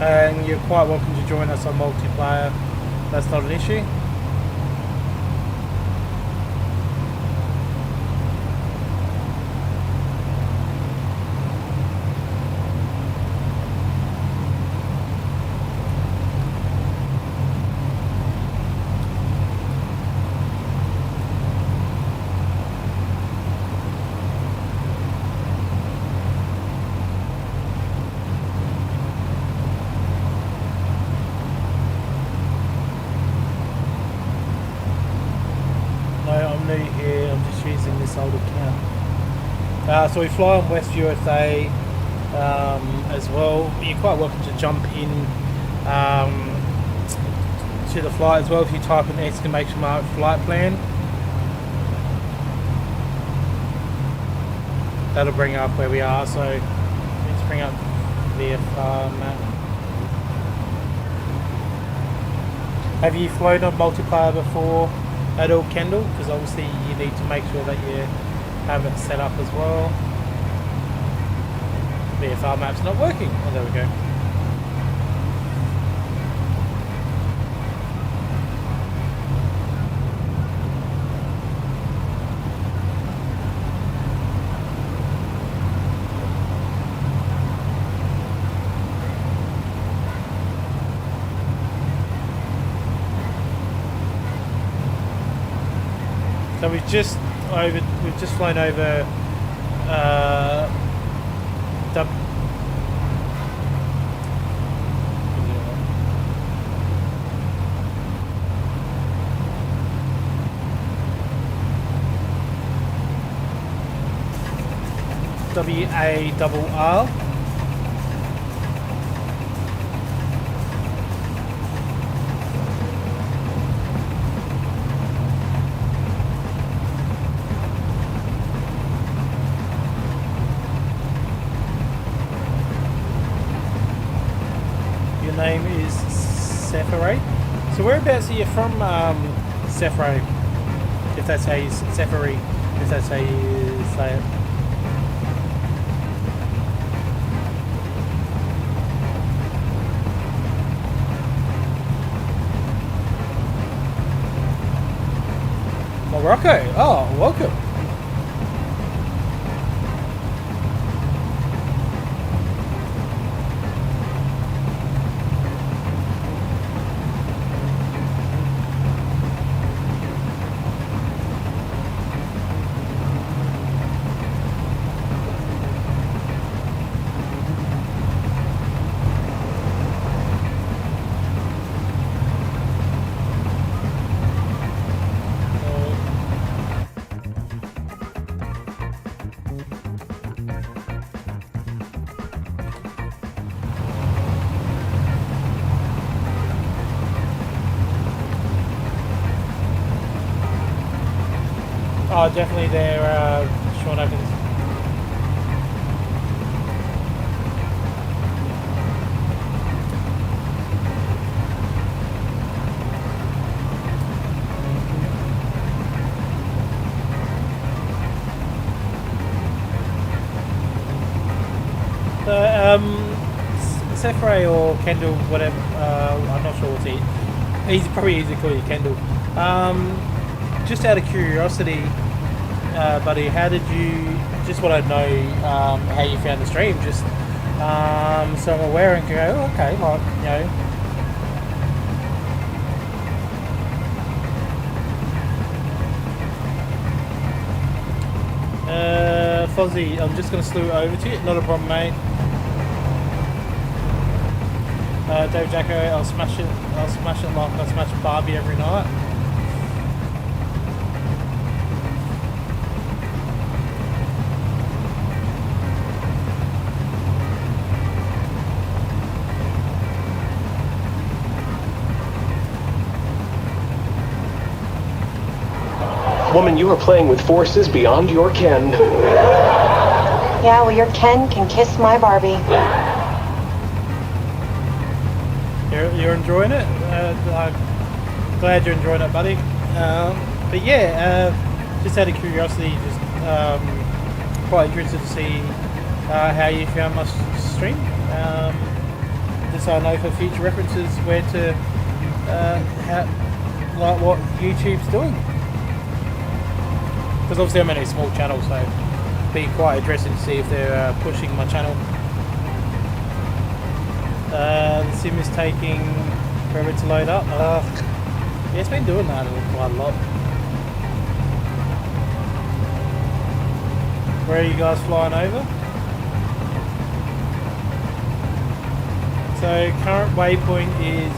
And you're quite welcome to join us on multiplayer, that's not an issue. Old account. So we fly on West USA as well. You're quite welcome to jump in to the flight as well if you type an exclamation mark flight plan. That'll bring up where we are. So let's bring up VFR map. Have you flown on multiplayer before at all, Kendall? Because obviously you need to make sure that you have it set up as well. VFR map's not working. Oh, there we go. So we've just flown over WARR. Your name is Sefare. So whereabouts are you from, Sefare? If that's how you Sefare, if that's how you say it. Morocco. Oh, welcome. Oh, definitely there, Sean Evans. Sefre or Kendall, whatever, I'm not sure what's he. Probably easy to call you Kendall. Just out of curiosity, buddy, how did you, just want to know how you found the stream, just so I'm aware and go, oh, okay, like, you know. Fozzie, I'm just going to slew over to you, not a problem, mate. Dave Jacko, I'll smash it like I smash Barbie every night. Woman, you are playing with forces beyond your ken. Yeah, well, your Ken can kiss my Barbie. You're enjoying it? I'm glad you're enjoying it, buddy. But yeah, just out of curiosity, just quite interested to see how you found my stream. Just so I know for future references where to, like what YouTube's doing. Because obviously I'm in a small channel, so it'd be quite interesting to see if they're pushing my channel. The sim is taking forever to load up. Yeah, it's been doing that quite a lot. Where are you guys flying over? So current waypoint is,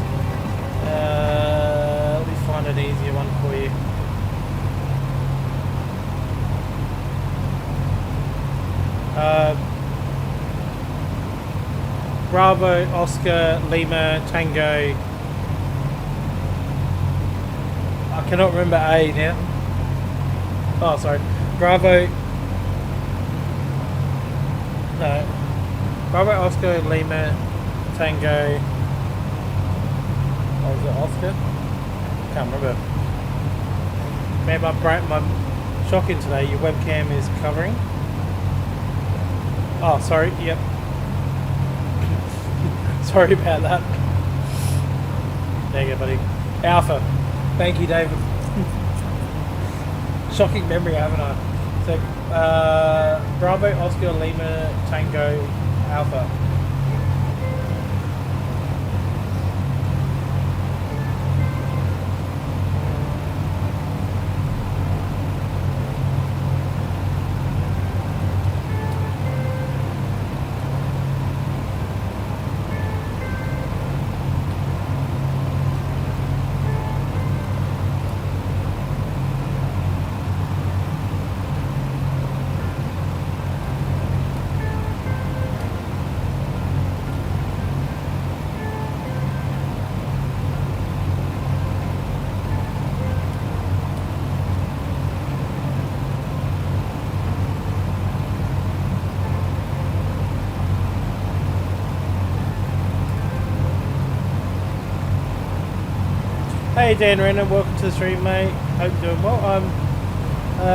let me find an easier one for you. Bravo, Oscar, Lima, Tango. I cannot remember A now. Oh, sorry. Bravo. No. Bravo, Oscar, Lima, Tango. Oh, was it Oscar? Can't remember. Man, my shocking today. Your webcam is covering. Oh, sorry. Yep. Sorry about that. There you go, buddy. Alpha. Thank you, David. Shocking memory, haven't I? So, Bravo, Oscar, Lima, Tango, Alpha. Hey Dan Renner, welcome to the stream, mate. Hope you're doing well.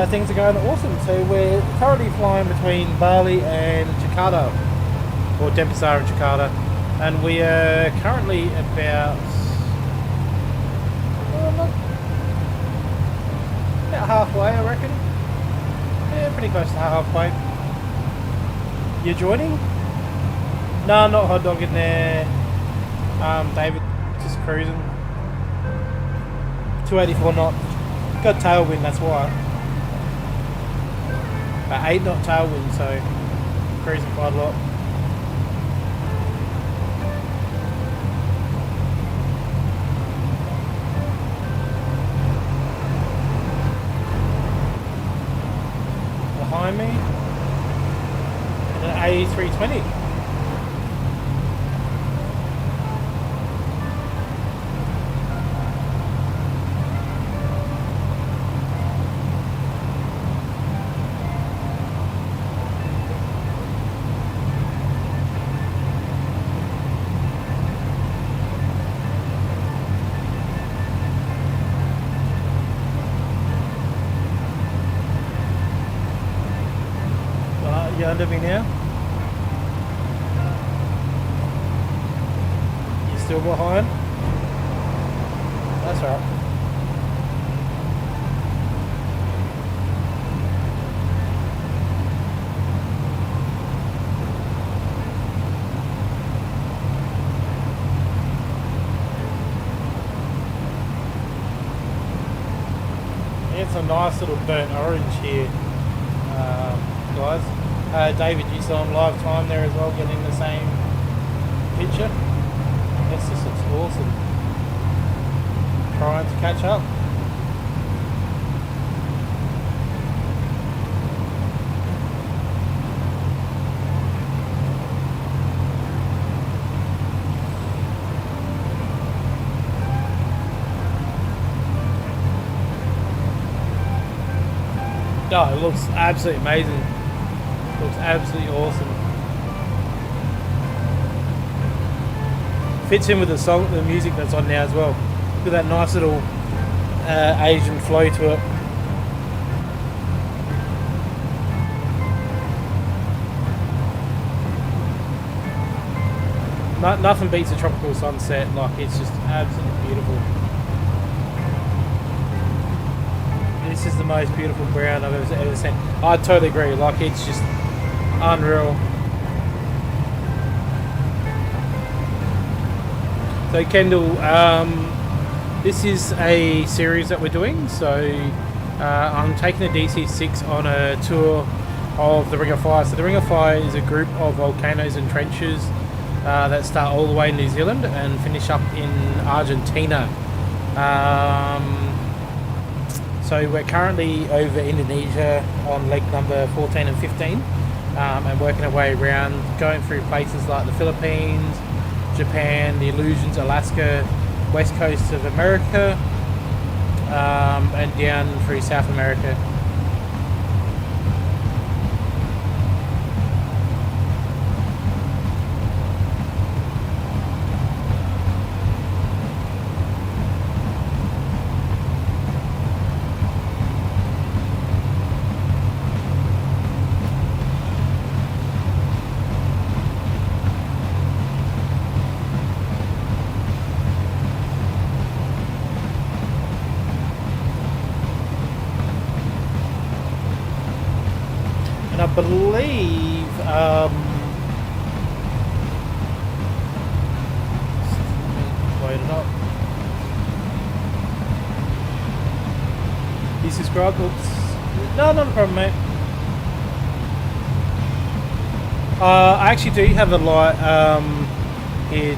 Things are going awesome. So we're currently flying between Bali and Jakarta, or Denpasar and Jakarta, and we are currently about halfway, I reckon. Yeah, pretty close to halfway. You're joining? No, I'm not hot dogging there. David, just cruising. 284 knot. Got tailwind, that's why. About 8 knot tailwind, so cruising quite a lot. Behind me, an A320. You under me now? You still behind? That's alright. It's a nice little burnt orange here, guys. David, you still on live time there as well, getting the same picture? Yes, this looks awesome. Trying to catch up. Oh, it looks absolutely amazing. Looks absolutely awesome. Fits in with the song, the music that's on now as well. Look at that nice little Asian flow to it. Nothing beats a tropical sunset. Like, it's just absolutely beautiful. This is the most beautiful brown I've ever seen. I totally agree. Like, it's just unreal. So Kendall, this is a series that we're doing. So I'm taking the DC6 on a tour of the Ring of Fire. So the Ring of Fire is a group of volcanoes and trenches that start all the way in New Zealand and finish up in Argentina. So we're currently over Indonesia on leg number 14 and 15, and working our way around, going through places like the Philippines, Japan, the Aleutians, Alaska, west coast of America, and down through South America. I believe load it up. You subscribed? Oops. No, not a problem, mate. I actually do have a light here,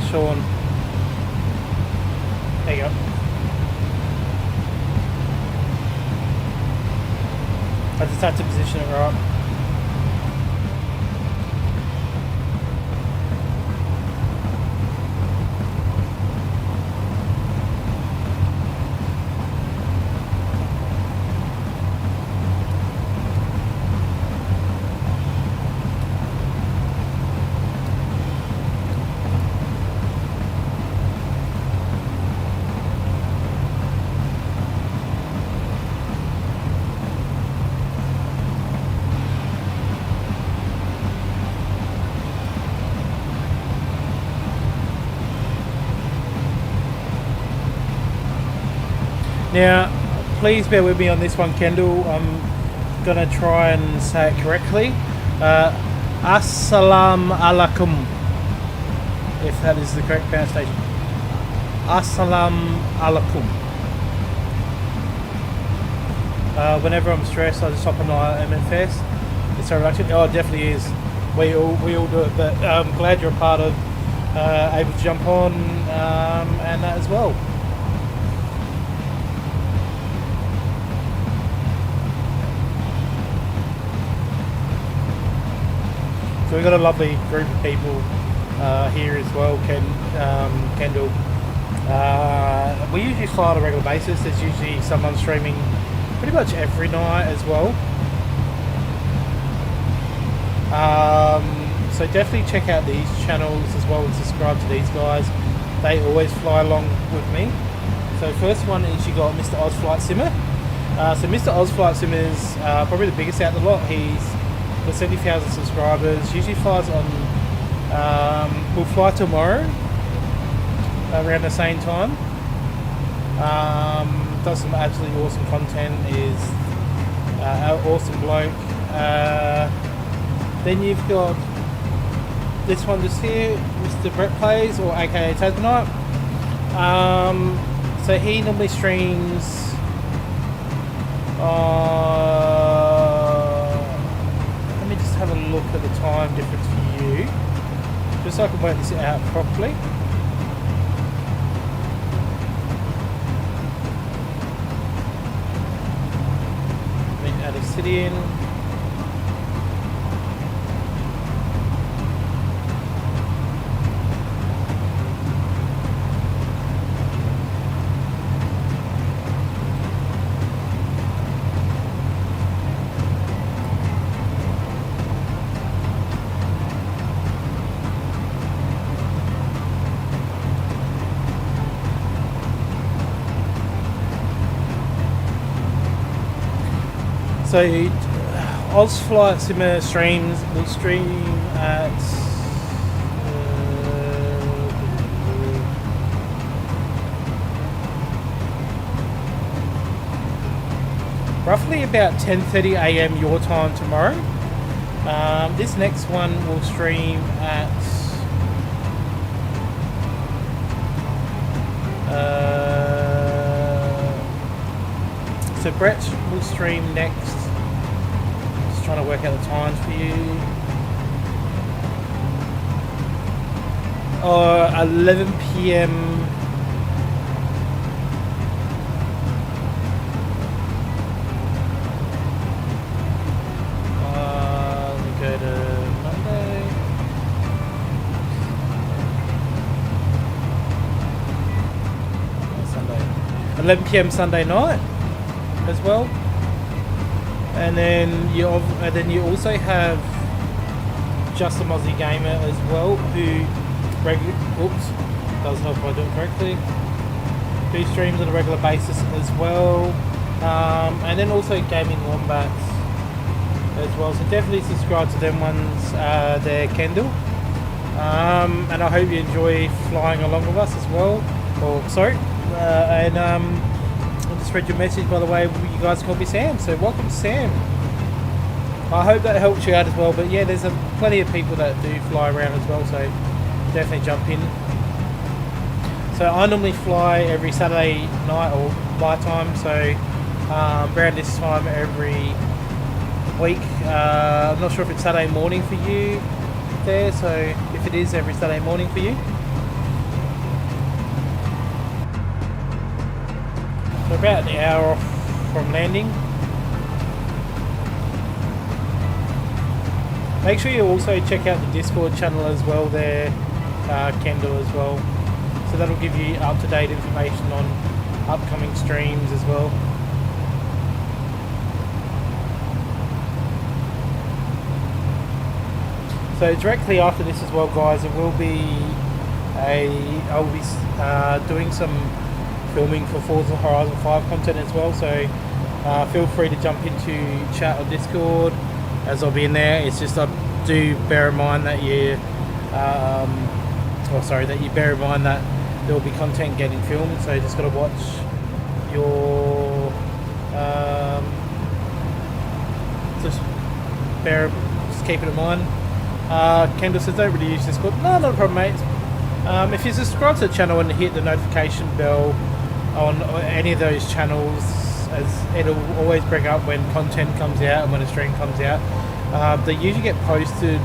Sean. There you go. I just had to position it right. Now, please bear with me on this one, Kendall. I'm gonna try and say it correctly. Assalamu alaikum, if that is the correct pronunciation. Assalamu alaikum. Whenever I'm stressed, I just hop on MFS. It's a reduction. Oh, it definitely is. We all do it, but I'm glad you're a part of able to jump on and that as well. So we've got a lovely group of people here as well, Kendall. We usually fly on a regular basis. There's usually someone streaming pretty much every night as well. So definitely check out these channels as well and subscribe to these guys. They always fly along with me. So first one is you got Mr. Oz Flight Simmer. So Mr. Oz Flight Simmer is probably the biggest out of the lot. He's got 70,000 subscribers. Usually flies on. We'll fly tomorrow around the same time. Does some absolutely awesome content. Is an awesome bloke. Then you've got this one just here, Mr. Brett Plays, or aka Tasmanite. So he normally streams. Let me just have a look at the time difference for you, just so I can work this out properly. Let me add a city in. So Oz Flight Simmer streams will stream at roughly about 10:30 AM your time tomorrow. This next one will stream at so Brett will stream next. Just trying to work out the times for you. 11 PM. Let me go to Monday. Sunday. 11 PM Sunday night as well, and then you also have Just a Aussie Gamer as well, who doesn't know if I do it correctly, who streams on a regular basis as well, and then also Gaming Wombats as well. So definitely subscribe to them ones there, Kendall. And I hope you enjoy flying along with us as well. Spread your message, by the way. You guys call me Sam, so welcome to Sam. I hope that helps you out as well. But yeah, there's plenty of people that do fly around as well, so definitely jump in. So I normally fly every Saturday night or flight time, so around this time every week. I'm not sure if it's Saturday morning for you there, so if it is every Saturday morning for you. About an hour off from landing. Make sure you also check out the Discord channel as well there, Kendall as well. So that'll give you up-to-date information on upcoming streams as well. So directly after this as well, guys, I'll be doing some filming for Forza Horizon 5 content as well, so feel free to jump into chat or Discord as I'll be in there. It's just I do bear in mind that you bear in mind that there will be content getting filmed, so you just got to watch your just keep it in mind. Kendall says don't really use Discord. No, not a problem, mate. If you subscribe to the channel and hit the notification bell on any of those channels, as it'll always bring up when content comes out and when a stream comes out. They usually get posted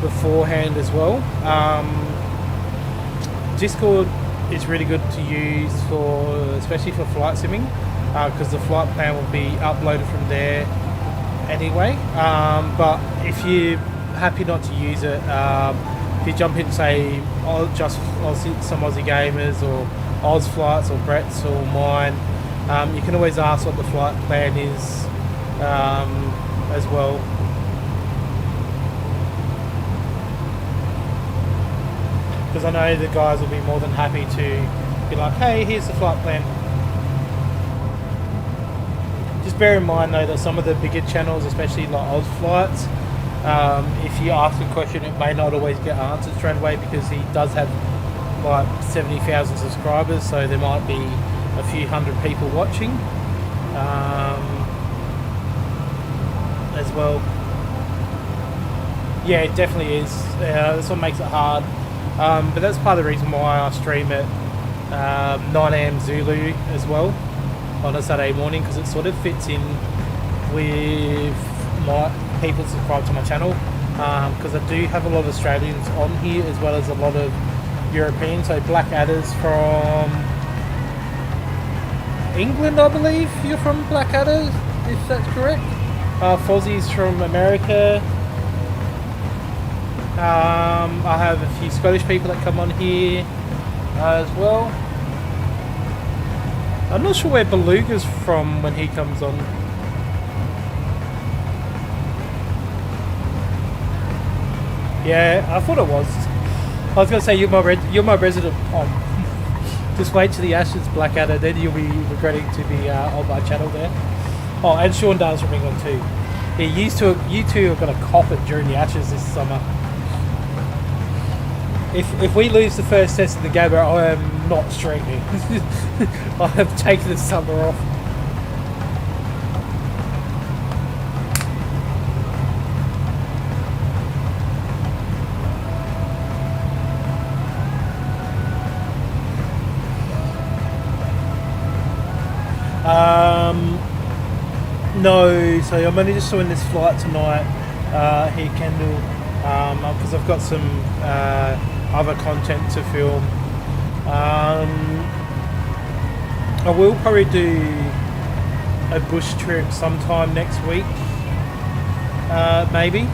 beforehand as well. Discord is really good to use for, especially for flight simming, because the flight plan will be uploaded from there anyway. But if you're happy not to use it, if you jump in, say, some Aussie Gamers or Oz Flights or Brett's or mine, you can always ask what the flight plan is as well. Because I know the guys will be more than happy to be like, hey, here's the flight plan. Just bear in mind though that some of the bigger channels, especially like Oz Flights, if you ask a question it may not always get answered straight away, because he does have like 70,000 subscribers, so there might be a few hundred people watching as well. Yeah, it definitely is. That's what makes it hard. But that's part of the reason why I stream at 9 AM Zulu as well on a Saturday morning, because it sort of fits in with my people subscribe to my channel, because I do have a lot of Australians on here as well as a lot of Europeans. So Blackadder's from England, I believe. You're from Blackadder, if that's correct. Fozzie's from America. I have a few Scottish people that come on here as well. I'm not sure where Beluga's from when he comes on. Yeah, I thought it was. I was going to say you're my resident Pom. Just wait till the Ashes, Blackadder, then you'll be regretting to be on my channel there. Oh, and Sean Dale's from England too. Yeah, you two are going to cop it during the Ashes this summer. If we lose the first test in the Gabba, I am not streaming. I have taken the summer off. No, so I'm only just doing this flight tonight here, Kendall, because I've got some other content to film. I will probably do a bush trip sometime next week, maybe.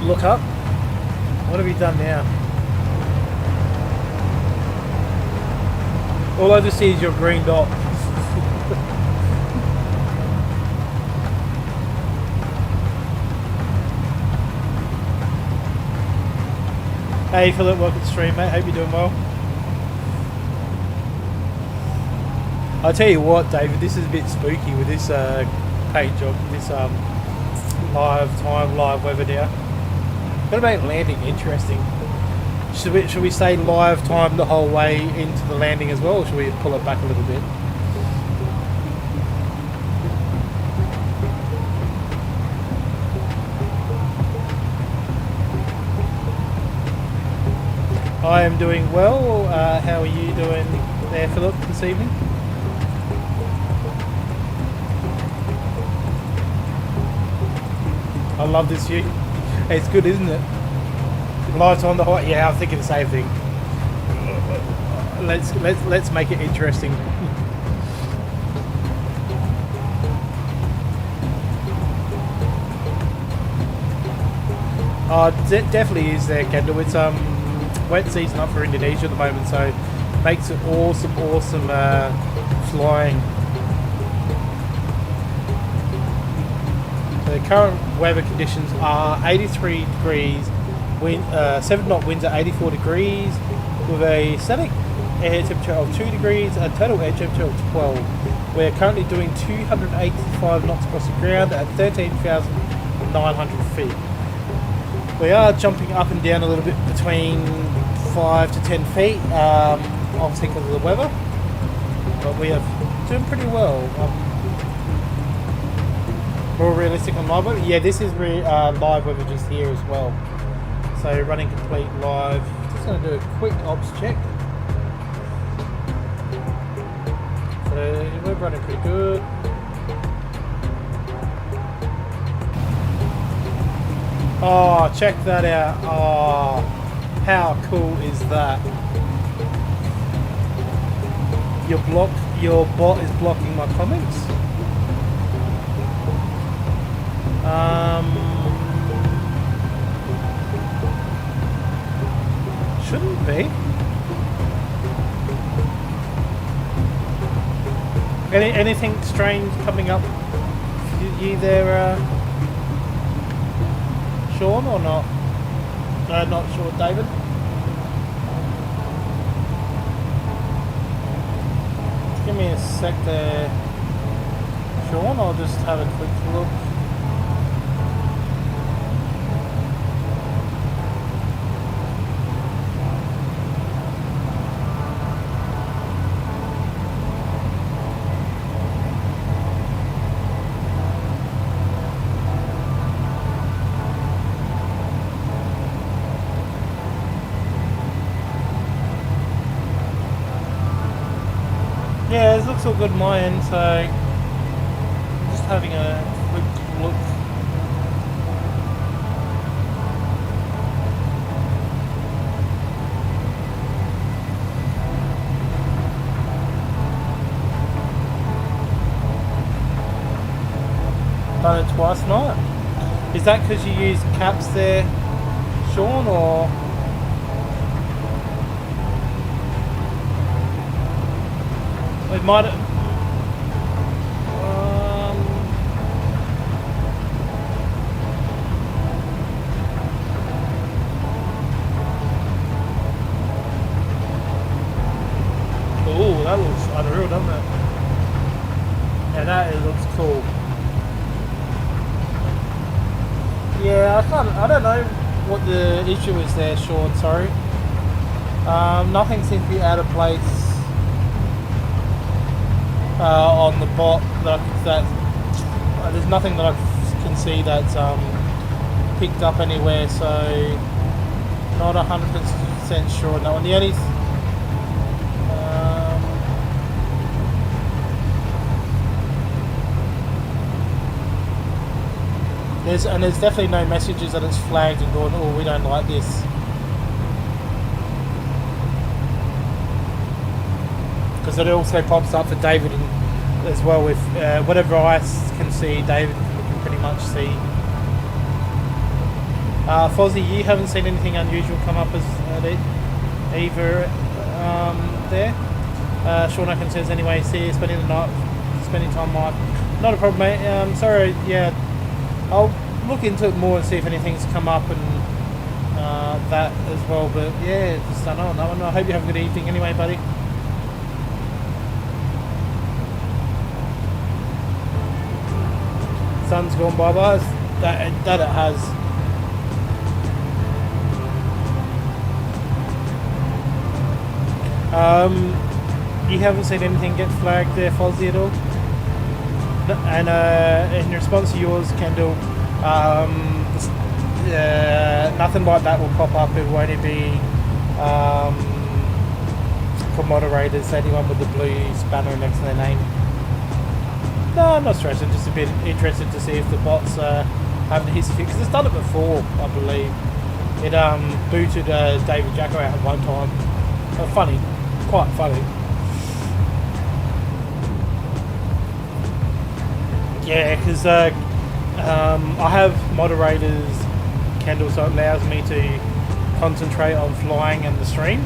Look up. What have you done now? All I just see is your green dot. Hey Philip, welcome to the stream, mate. Hope you're doing well. I'll tell you what, David, this is a bit spooky with this page of this live weather now. Gotta make landing interesting. Should we say live time the whole way into the landing as well, or should we pull it back a little bit? I am doing well. How are you doing there, Philip, this evening? I love this view. It's good, isn't it? Lights on the hot. Yeah, I'm thinking the same thing. Let's make it interesting. Oh, definitely is there, Kendall. It's wet season up for Indonesia at the moment, so makes it awesome flying. The current weather conditions are 83 degrees, 7-knot winds at 84 degrees, with a static air temperature of 2 degrees and total air temperature of 12. We're currently doing 285 knots across the ground at 13,900 feet. We are jumping up and down a little bit between 5 to 10 feet, obviously because of the weather, but we are doing pretty well. More realistic on live weather. Yeah, this is live weather just here as well. So running complete live. Just going to do a quick ops check. So we're running pretty good. Oh, check that out. Oh, how cool is that? Your bot is blocking my comments. Shouldn't be. Anything strange coming up? You there, Sean, or not? No, not sure, David. Just give me a sec there, Sean. I'll just have a quick look. Yeah, it looks all good on my end, so just having a quick look. Done it twice tonight. Is that because you use caps there, Sean, or? It might have. Oh, that looks unreal, doesn't it? Yeah, that looks cool. Yeah, I don't know what the issue is there, Sean. Sorry. Nothing seems to be out of place. On the bot there's nothing that I can see that's picked up anywhere, so not 100% sure on that one. The only there's definitely no messages that it's flagged and going, oh, we don't like this. Because it also pops up for David as well with whatever I can see, David can pretty much see. Fozzie, you haven't seen anything unusual come up as either there? Sean Atkins says anyway, see you spending time live. Not a problem, mate. Sorry, yeah. I'll look into it more and see if anything's come up and that as well, but yeah, just don't know on that one. I hope you have a good evening anyway, buddy. Sun's gone bye-bye. That it has. You haven't seen anything get flagged there, Fozzie, at all? And in response to yours, Kendall, nothing like that will pop up. It won't be for moderators, anyone with the blue spanner next to their name. No, I'm not stressing, just a bit interested to see if the bots have the history, because it's done it before, I believe. It booted David Jacko out at one time. Funny, quite funny. Yeah, because I have moderators, Kendall, so it allows me to concentrate on flying and the stream,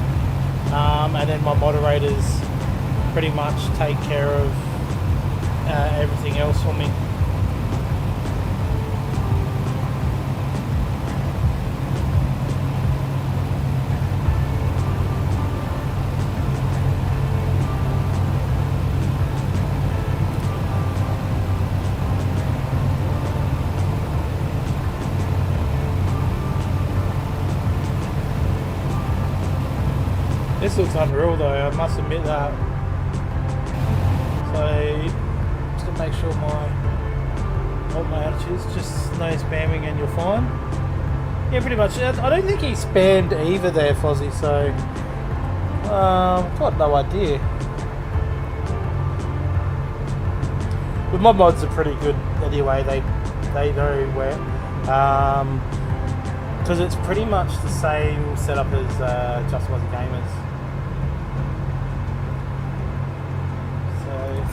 and then my moderators pretty much take care of everything else for me. This looks unreal though, I must admit that. So, just to make sure all my attitudes, just no spamming and you're fine. Yeah, pretty much. I don't think he spammed either there, Fozzie, so... got no idea. But my mods are pretty good anyway, they know where. Because it's pretty much the same setup as Just Wasn't Gamers.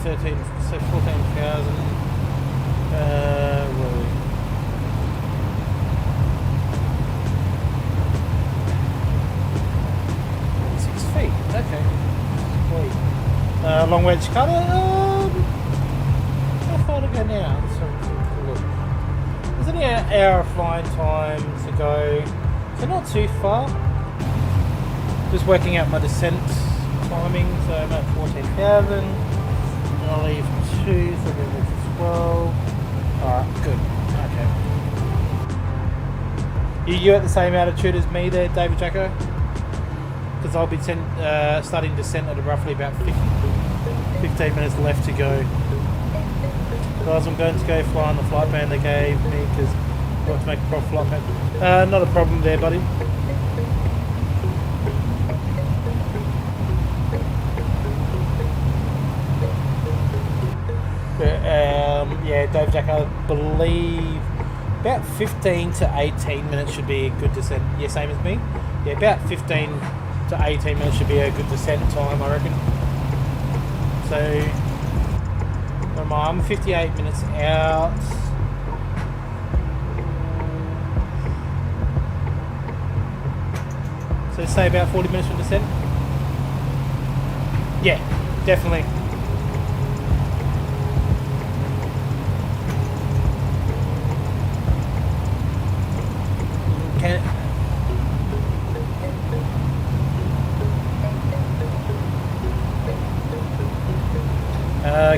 So 14,000. Where are we? Okay. Long way to JAKARTA. How far to go now? Let's have a look. There's only an hour of flying time to go, so not too far. Just working out my descent timing, so I'm at 14,000. And I'll leave 2, so I'll leave 12. Alright, good. Okay. You at the same altitude as me there, David Jacko? Because I'll be starting descent at roughly about 15 minutes left to go. Guys, I'm going to go fly on the flight plan they gave me because I want to make a proper flight plan. Not a problem there, buddy. Yeah, Dave Jack, I believe about 15 to 18 minutes should be a good descent. Yeah, same as me. Yeah, about 15 to 18 minutes should be a good descent time, I reckon. So, what am I? I'm 58 minutes out. So say about 40 minutes for descent. Yeah, definitely.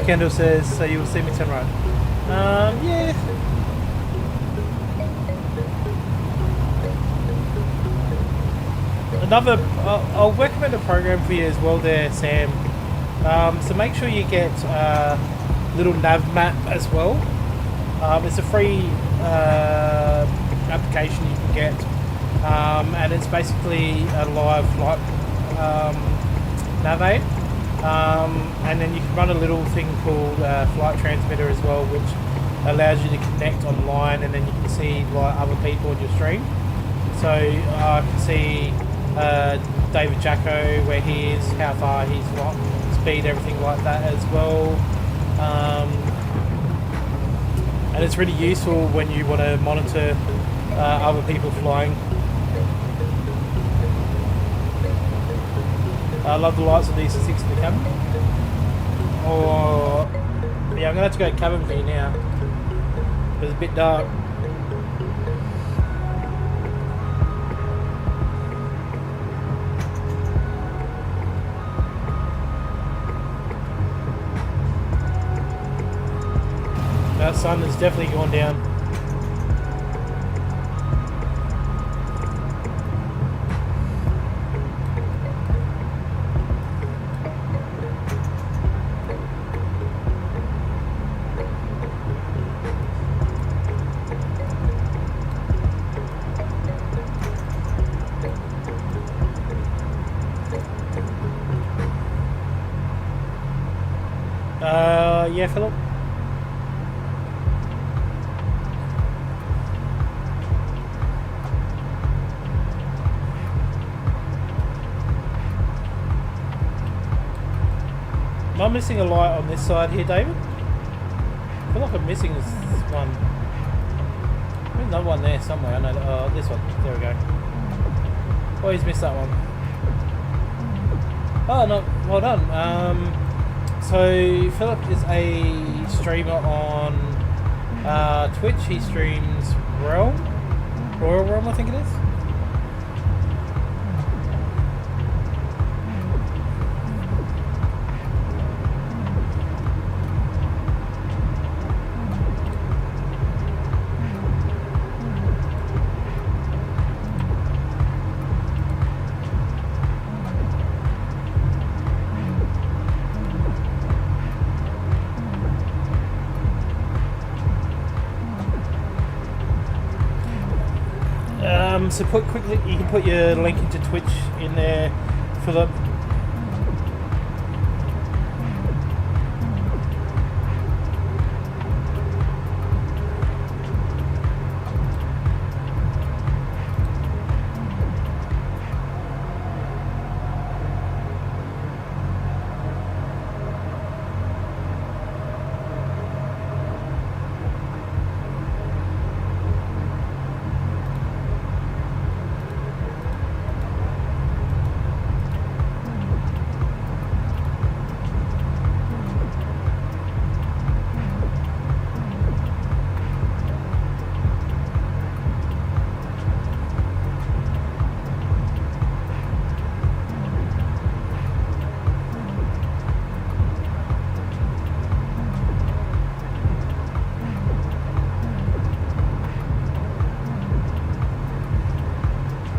Kendall says, so you will see me turn right. Yeah. I'll recommend a program for you as well there, Sam. So make sure you get a little nav map as well. It's a free application you can get, and it's basically a live flight nav aid. And then you can run a little thing called flight transmitter as well, which allows you to connect online, and then you can see like other people on your stream. So I can see David Jacko, where he is, how far he's got, speed, everything like that as well. And it's really useful when you want to monitor other people flying. I love the lights of DC6 in the cabin. Or yeah, I'm gonna have to go cabin for you now. It's a bit dark. That sun has definitely gone down. Yeah, Philip? Am I missing a light on this side here, David? I feel like I'm missing this one. There's another one there somewhere. I know that. Oh, this one. There we go. Oh, he's missed that one. Oh, no. Well done. So Philip is a streamer on Twitch. He streams Royal Realm, I think it is. So put quickly. You can put your link into Twitch in there, Philip.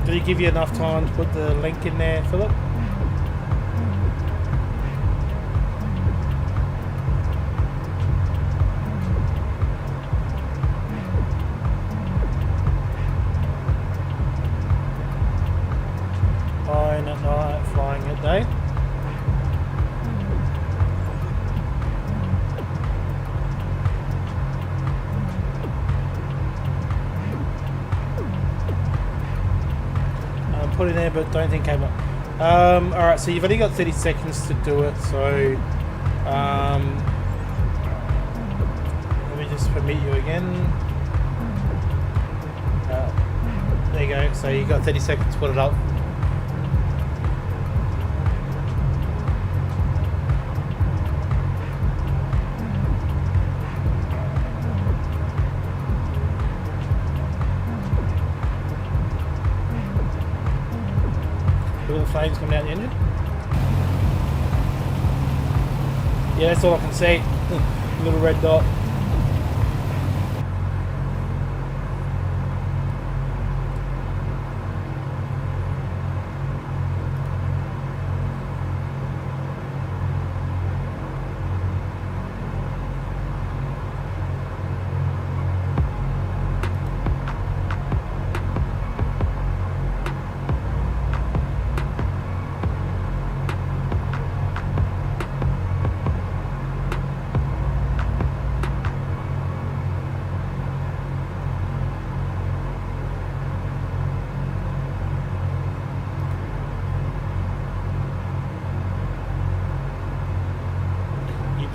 Did he give you enough time to put the link in there, Philip? Flying at night, flying at day. Put in there, but don't think came up. Alright, so you've only got 30 seconds to do it, so let me just permit you again. There you go, so you've got 30 seconds to put it up. Look at the flames coming out the engine. Yeah, that's all I can see. Little red dot.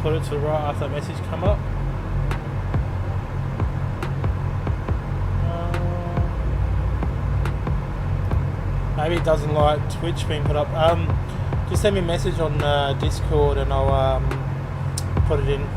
Put it to the right after that message come up. Maybe it doesn't like Twitch being put up. Just send me a message on Discord and I'll put it in.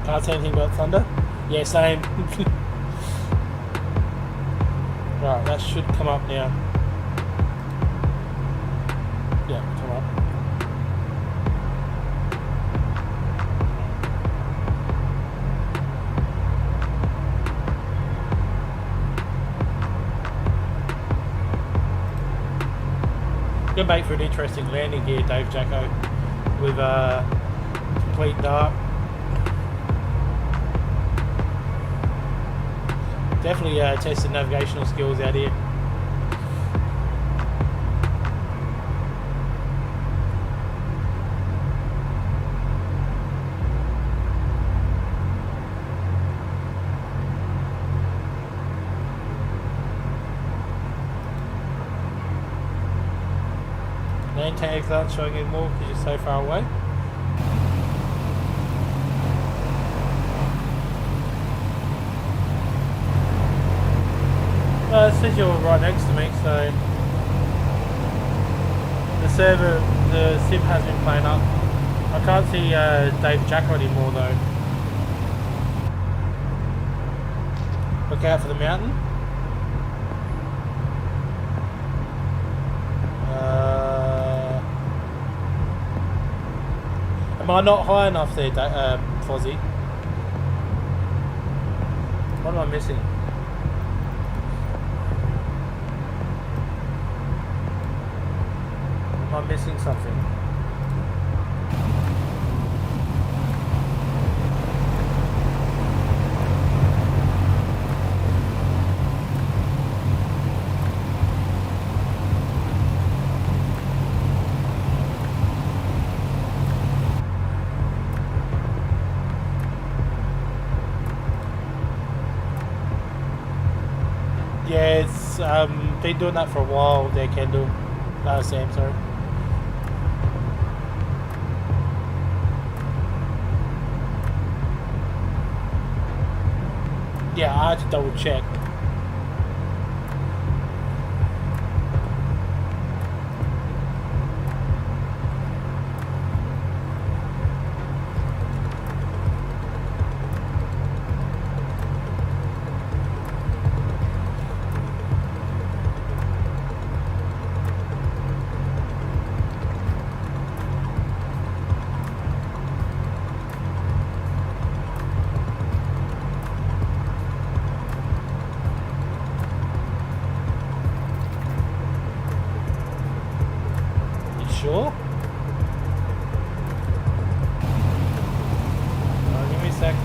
Can't say anything about thunder. Yeah, same. Right, that should come up now. Yeah, come up. Good bait for an interesting landing gear, Dave Jacko, with complete dark. Definitely tested navigational skills out here. Land tags aren't showing anymore because you're so far away. Well, it says you're right next to me, so the server, the sim has been playing up. I can't see Dave Jacker anymore though. Look out for the mountain. Am I not high enough there, Fozzie? What am I missing? Am I missing something? Yeah, it's been doing that for a while there, Kendall. Sam, sorry. Yeah, I had to double check. Sure. Give me a sec.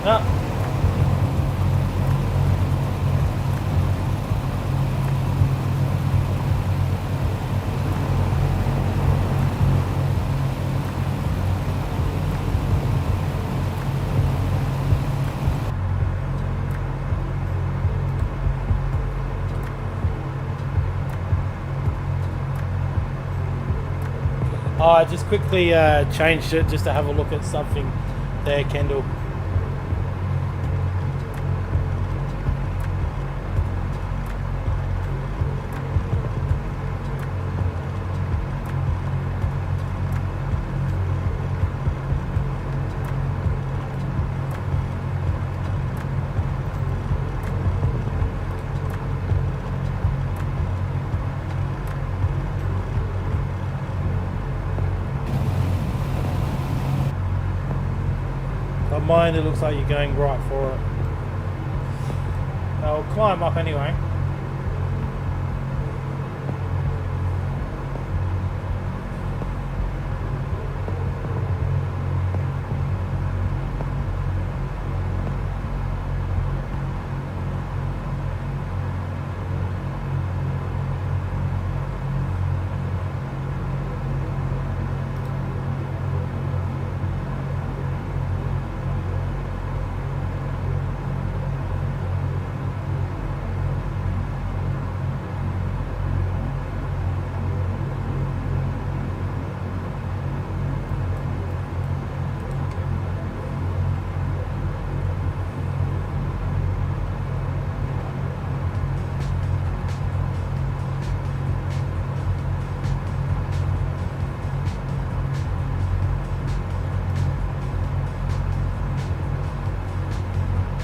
No. Oh, I just quickly changed it just to have a look at something there, Kendall. On mine, it looks like you're going right for it. I'll climb up anyway.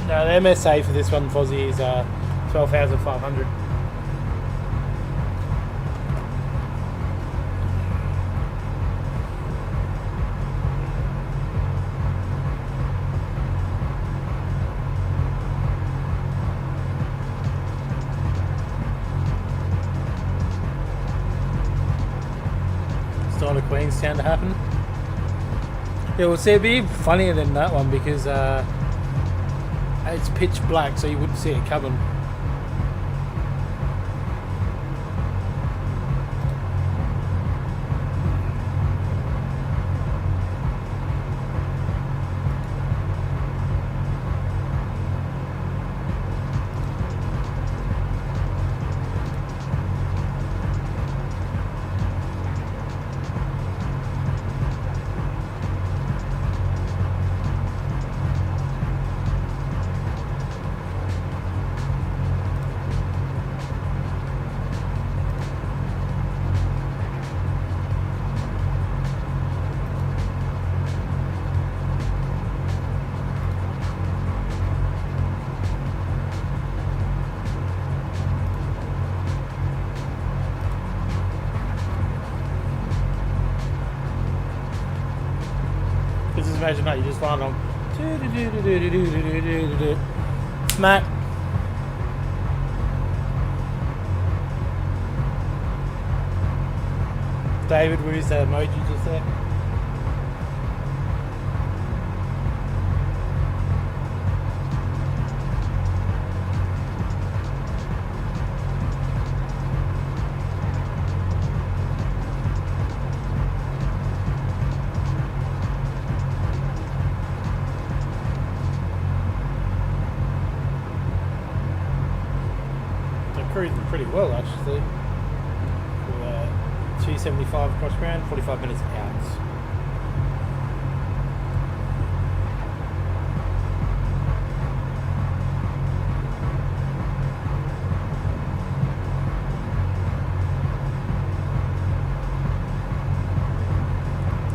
No, the MSA for this one, Fozzie, is 12,500. Starting Queenstown to happen. Yeah, we'll see. It'd be funnier than that one because it's pitch black, so you wouldn't see it coming. imagine that you just land on smack. David, where's that emoji just there? Cruising pretty well actually. 275 across ground, 45 minutes out.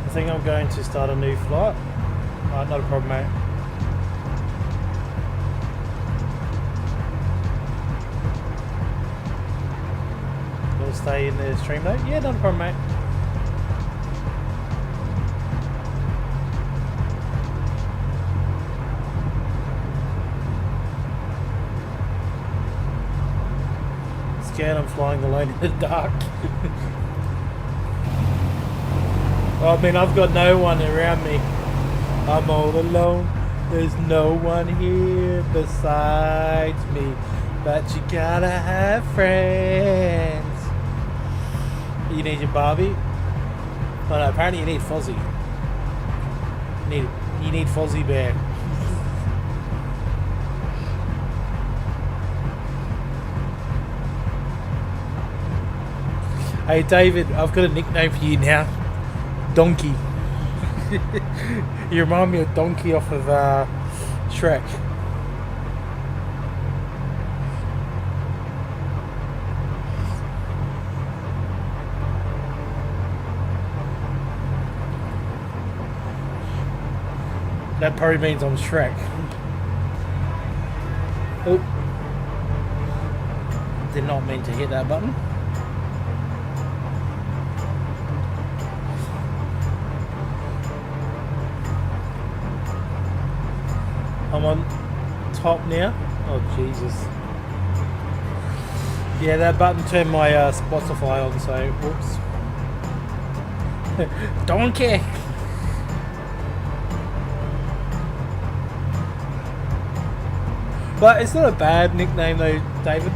I think I'm going to start a new flight. Not a problem, mate. Stay in the stream though? Yeah, not a problem, mate. Scared I'm flying alone in the dark. I mean, I've got no one around me. I'm all alone. There's no one here besides me. But you gotta have friends. You need your Barbie. Oh no, apparently you need Fozzie. You need Fozzie Bear. Hey David, I've got a nickname for you now. Donkey. You remind me of Donkey off of Shrek. That probably means I'm Shrek. Oh. Did not mean to hit that button. I'm on top now. Oh Jesus. Yeah, that button turned my Spotify on, so whoops. Donkey! But it's not a bad nickname though, David.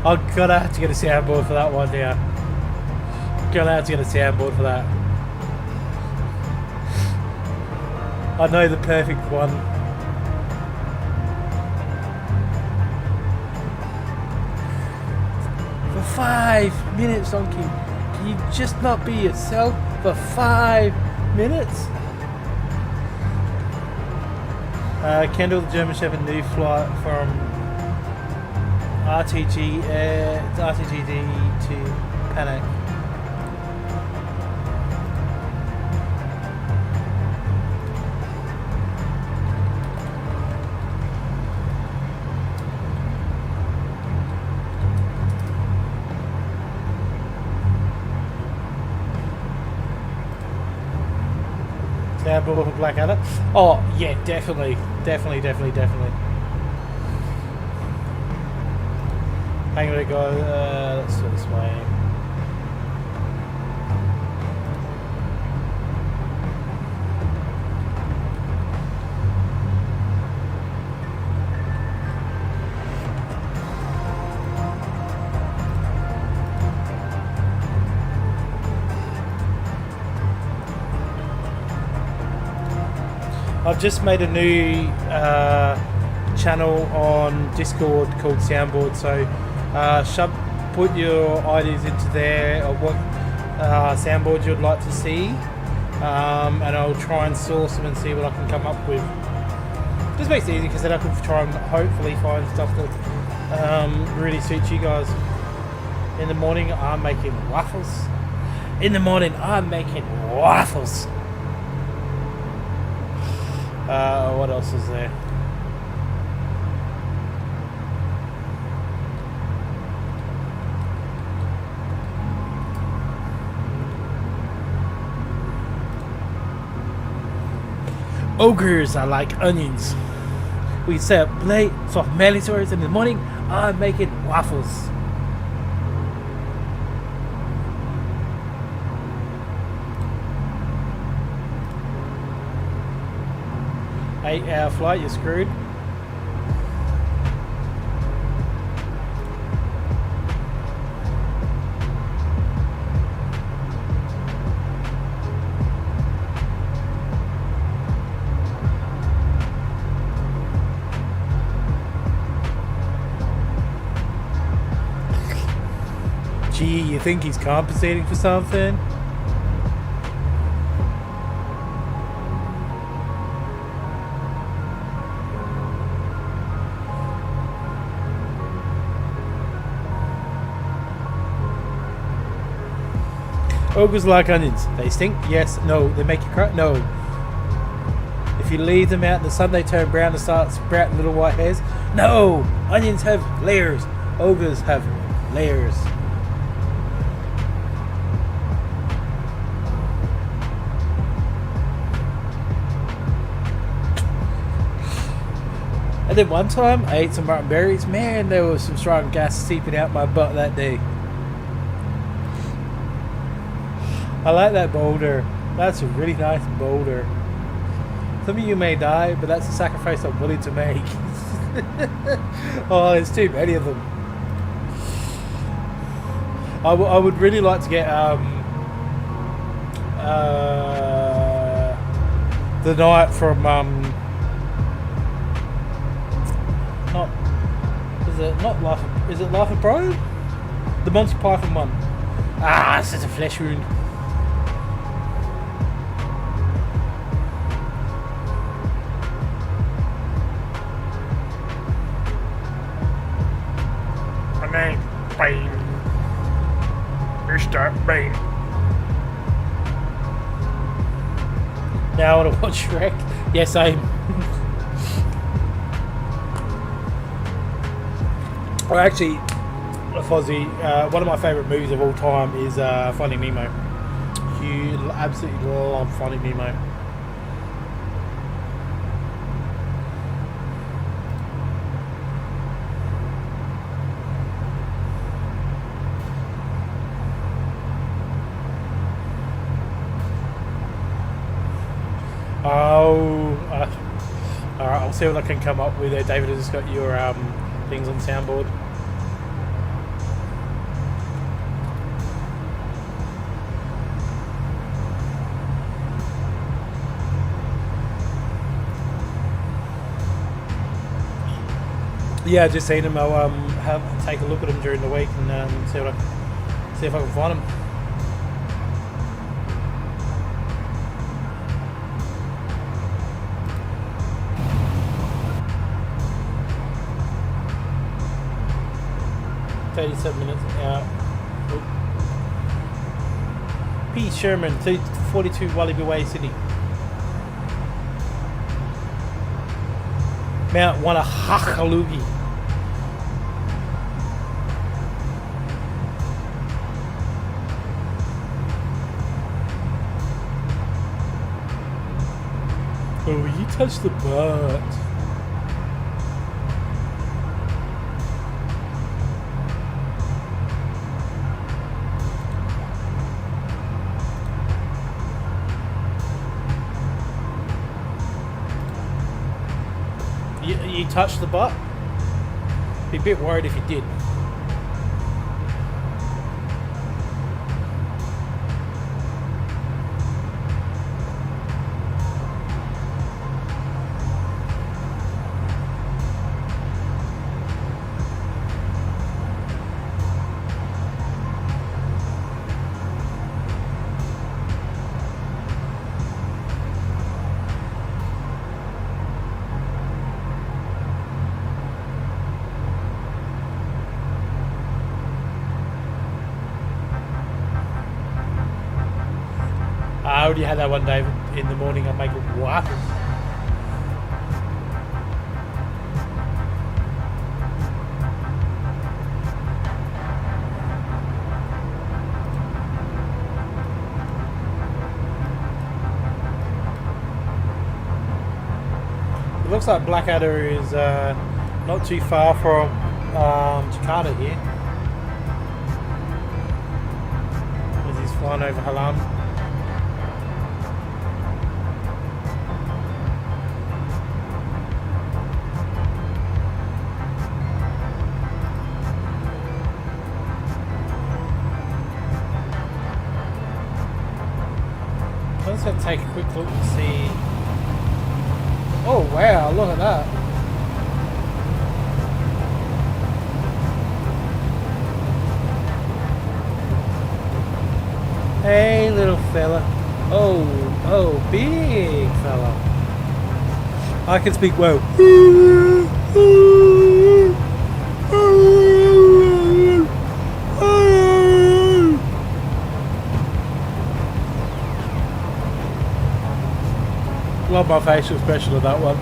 I'm gonna have to get a soundboard for that one now. Gonna have to get a soundboard for that. I know the perfect one. For 5 minutes, Donkey. Can you just not be yourself for 5 minutes? Kendall, the German Shepherd, new flight from RTGD to Panic. Soundboard for Blackadder? Oh yeah, definitely. Hang on, go. Let's go this way. I've just made a new channel on Discord called Soundboard, so put your ideas into there of what soundboard you'd like to see, and I'll try and source them and see what I can come up with. Just makes it easy because then I can try and hopefully find stuff that really suits you guys. In the morning I'm making waffles. What else is there? Ogres are like onions. We set up plates of Mellisaurs, and in the morning I'm making waffles. Eight-hour flight, you're screwed. Gee, you think he's compensating for something? Ogres like onions. They stink? Yes. No. They make you cry? No. If you leave them out in the sun, they turn brown and start sprouting little white hairs? No. Onions have layers. Ogres have layers. And then one time, I ate some rotten berries. Man, there was some strong gas seeping out my butt that day. I like that boulder. That's a really nice boulder. Some of you may die, but that's a sacrifice I'm willing to make. Oh, there's too many of them. I would really like to get the knight from is it Life of Brian? The Monty Python one. Ah, it's just a flesh wound. My name, Bane. Mr. Bane. Now I want to watch Shrek. Yeah, same. Well, actually, Fozzie, one of my favourite movies of all time is Finding Nemo. You absolutely love Finding Nemo. Oh, alright, I'll see what I can come up with there. David has just got your things on soundboard. Yeah, just seen them. I'll take a look at them during the week and see if I can find them. $37 out. P. Sherman, 42 Wallaby Way, Sydney. Mount Wanahakalugi. Oh, you touched the butt. You touched the butt? Be a bit worried if you did. I already had that one, David. In the morning, I'll make it waffles. looks like Blackadder is not too far from Jakarta here. As he's flying over Halam. Let's have to take a quick look and see. Oh wow, look at that. Hey little fella. Oh, big fella. I can speak well. Love my facial expression of that one.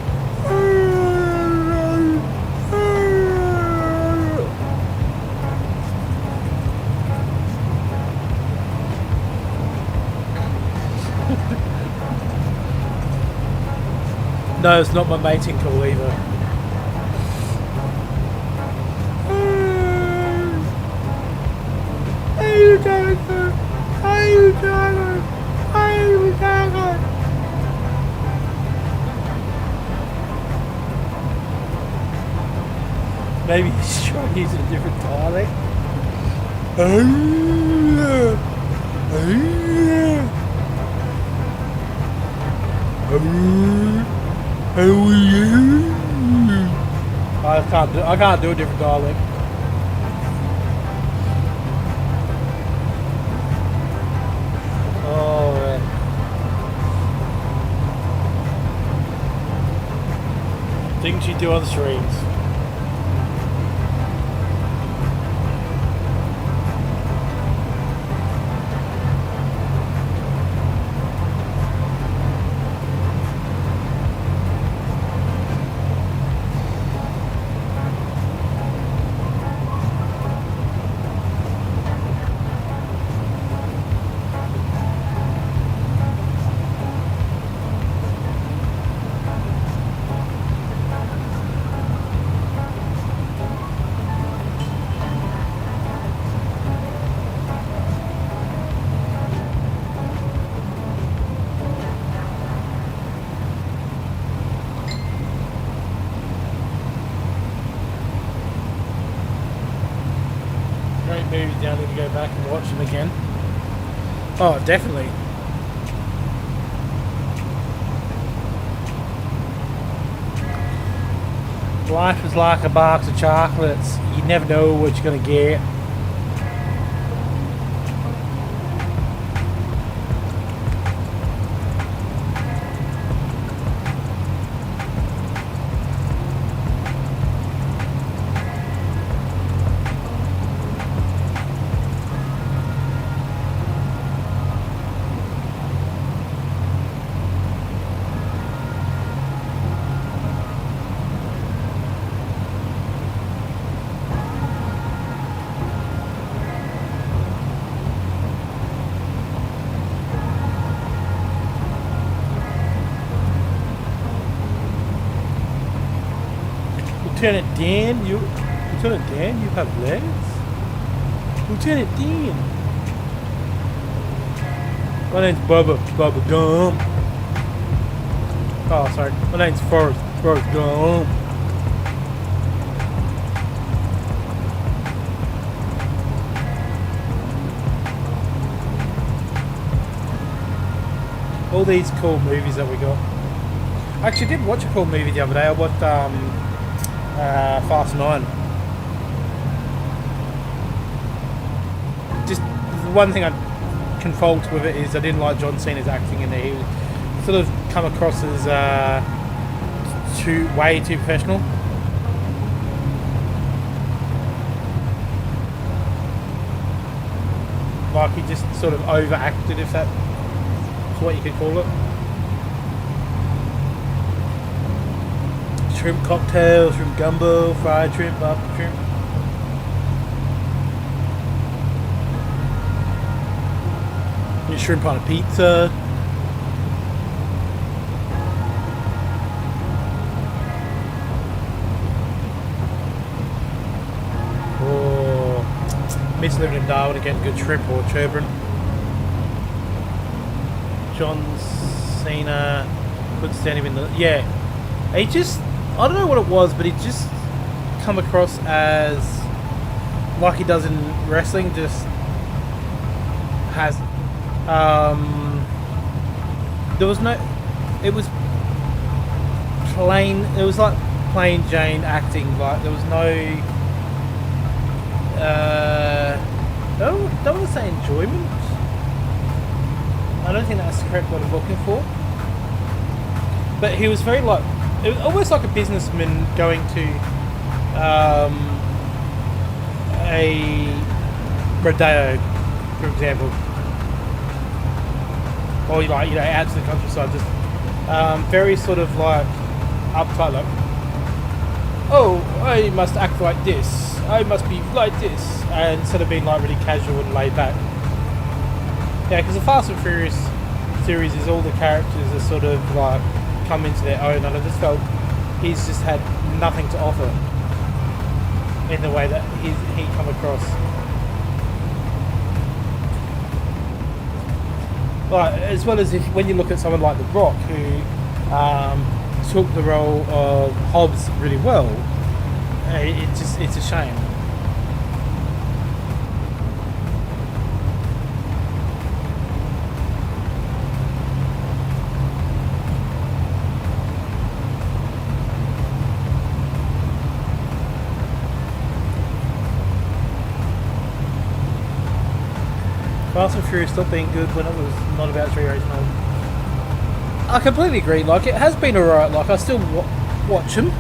No, it's not my mating call either. Hey, you Jagger! Hey, you Jagger! Hey, you Jagger! Maybe he's trying to use a different dialect. I can't do a different dialect. Oh man. Things you do on streams. Movies down there to go back and watch them again. Oh, definitely. Life is like a box of chocolates. You never know what you're gonna get. Lieutenant Dan, you have legs? Lieutenant Dan. My name's Bubba Gump. Oh, sorry. My name's Forrest Gump. All these cool movies that we got. I actually did watch a cool movie the other day. I watched Fast 9. Just the one thing I can fault with it is I didn't like John Cena's acting in there. He sort of come across as way too professional. Like he just sort of overacted, if that's what you could call it. Shrimp cocktail, shrimp gumbo, fried shrimp, barbecue shrimp. Your shrimp on a pizza. miss living in Darwin and getting a good trip or Turbin. John Cena couldn't stand him in the... Yeah. He just... I don't know what it was, but he just come across as... like he does in wrestling, just... has... there was no... It was plain... It was like plain Jane acting. Like, there was no... don't want to say enjoyment. I don't think that's the correct word I'm looking for. But he was very like, it was almost like a businessman going to a rodeo, for example, or like, you know, out to the countryside, just very sort of like uptight, like, oh, I must act like this, I must be like this, and instead of being like really casual and laid back. Yeah, because the Fast and Furious series is all the characters are sort of like come into their own, and I just felt he's just had nothing to offer in the way that he come across. Like, as well as if when you look at someone like The Rock, who took the role of Hobbs really well, it's a shame. Fast and Furious stopped being good when it was not about 3 racing old. I completely agree, like, it has been alright, like, I still watch them.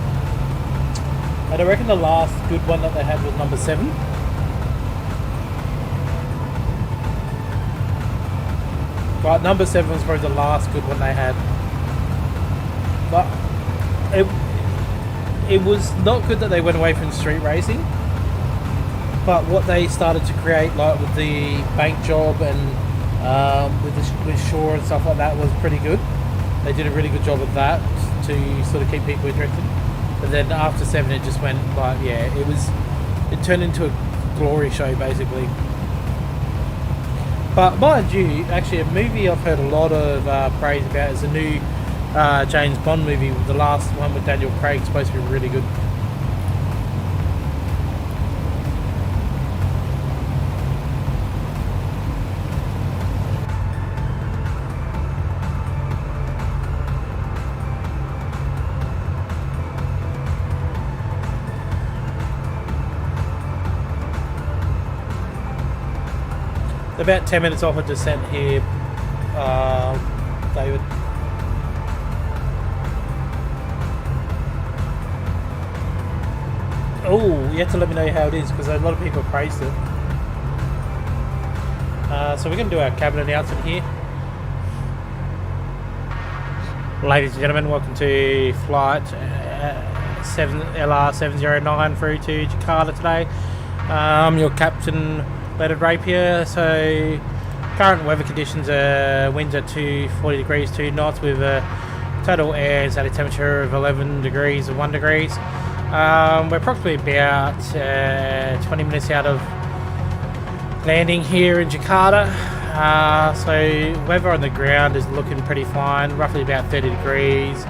And I reckon the last good one that they had was number 7. Right, number 7 was probably the last good one they had. But it was not good that they went away from street racing. But what they started to create, like with the bank job and with Shaw and stuff like that, was pretty good. They did a really good job of that to sort of keep people interested. But then after 7, it just went like, yeah, it turned into a glory show basically. But mind you, actually, a movie I've heard a lot of praise about is the new James Bond movie. The last one with Daniel Craig is supposed to be really good. About 10 minutes off a descent here, David. Oh, you have to let me know how it is, because a lot of people praised it. So we're going to do our cabin announcement here. Ladies and gentlemen, welcome to flight LR709 through to Jakarta today. I'm your captain, Leonard Rapier. So current weather conditions are winds at 40 degrees 2 knots with a total air at a temperature of 11 degrees and 1 degrees. We're approximately about 20 minutes out of landing here in Jakarta. So weather on the ground is looking pretty fine, roughly about 30 degrees.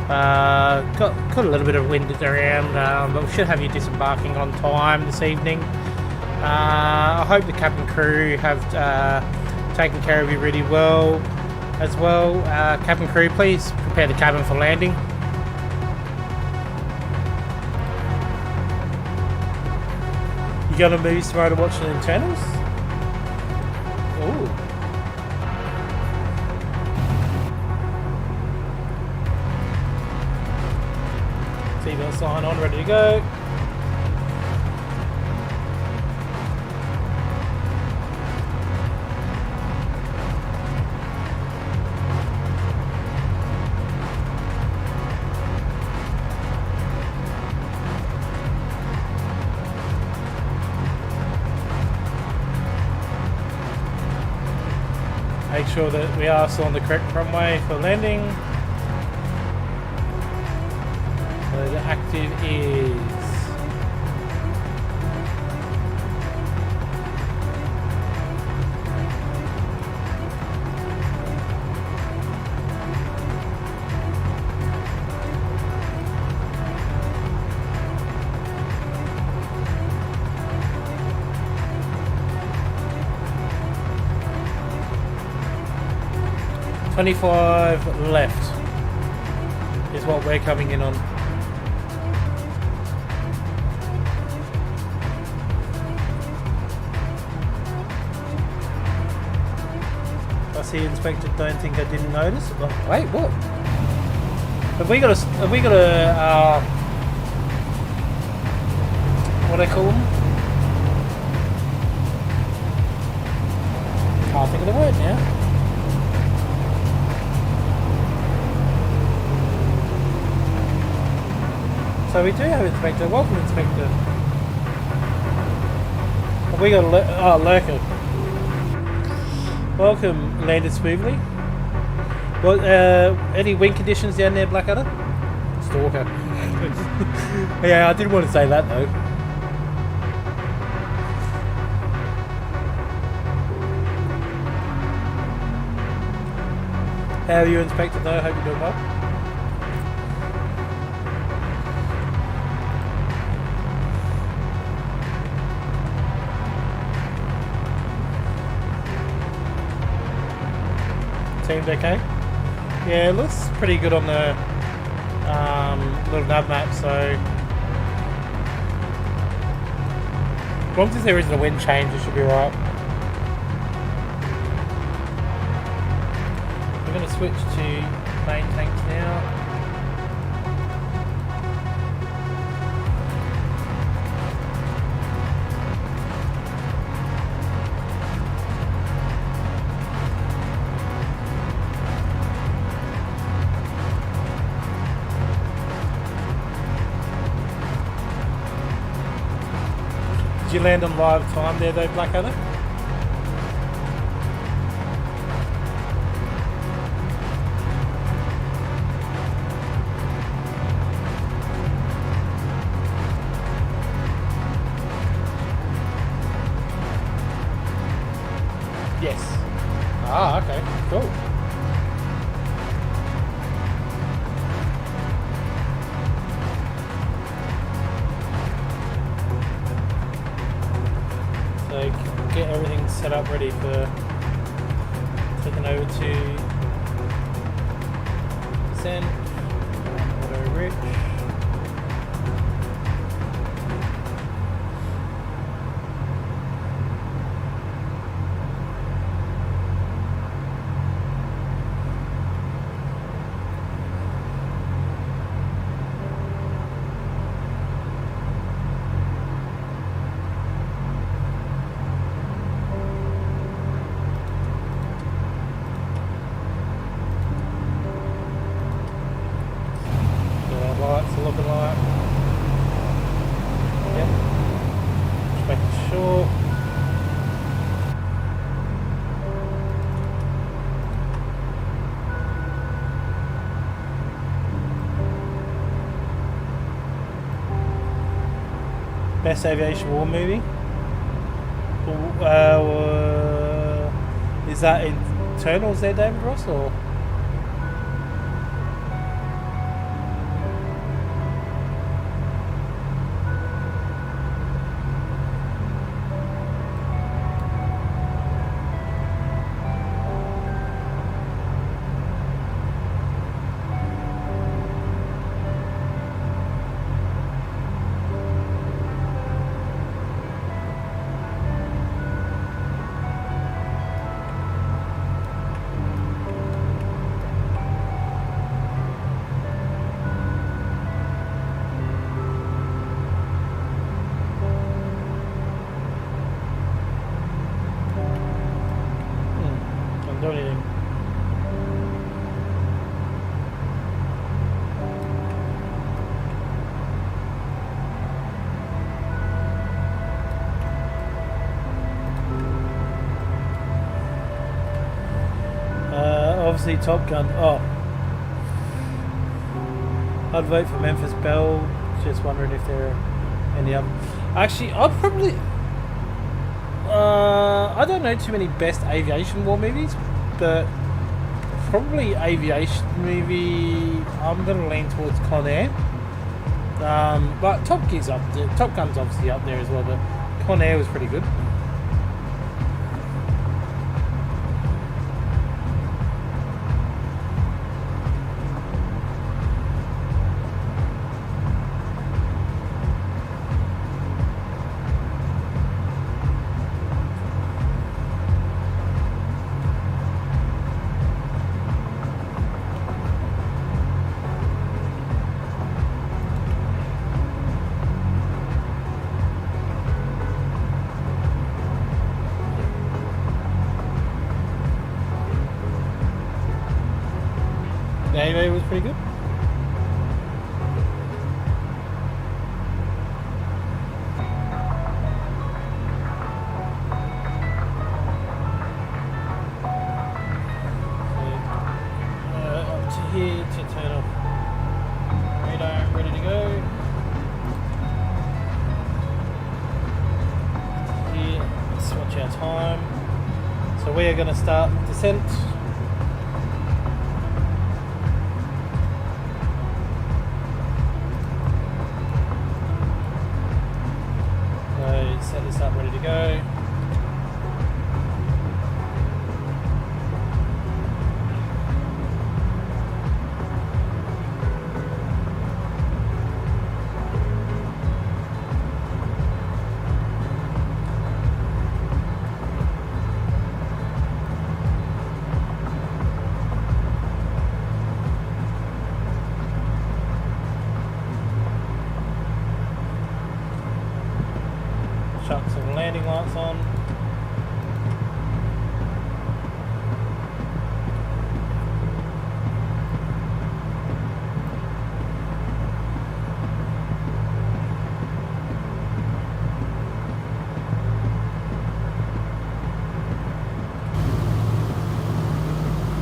Got a little bit of wind around, but we should have you disembarking on time this evening. I hope the cabin crew have taken care of you really well as well. Cabin crew, please prepare the cabin for landing. You going to movies tomorrow to watch the internals? Ooh. Seatbelt sign on, ready to go. Make sure that we are still on the correct runway for landing. So the active is 25 left is what we're coming in on. I see Inspector, don't think I didn't notice. Oh, wait, what? Have we got a what do they call them? Can't think of the word now. So we do have Inspector. Welcome, Inspector. Have we got a lurker? Welcome, landed smoothly. Well, any wind conditions down there, Blackadder? Stalker. Yeah, I didn't want to say that though. How are you, Inspector, though? Hope you're doing well. Seems okay. Yeah, it looks pretty good on the little nav map, so as long as there isn't a wind change, it should be right. We're going to switch to main tanks now. Did you land on live time there though, Blackadder? Yes. Ah, okay, cool. Get everything set up ready for taking over to Zen, Auto Rich. Lights are looking like. Yep. Just making sure. Best aviation war movie? Is that Internals there, David Ross, or? Don't do anything. Obviously Top Gun. Oh, I'd vote for Memphis Belle. Just wondering if there are any other. Actually, I'd probably. I don't know too many best aviation war movies, but probably aviation movie. I'm gonna lean towards Con Air. But Top Gun's obviously up there as well, but Con Air was pretty good. The AV was pretty good. Up to here to turn off radar, ready to go. Here, let's watch our time. So we are going to start descent. Set this up, ready to go. Chuck some landing lights on.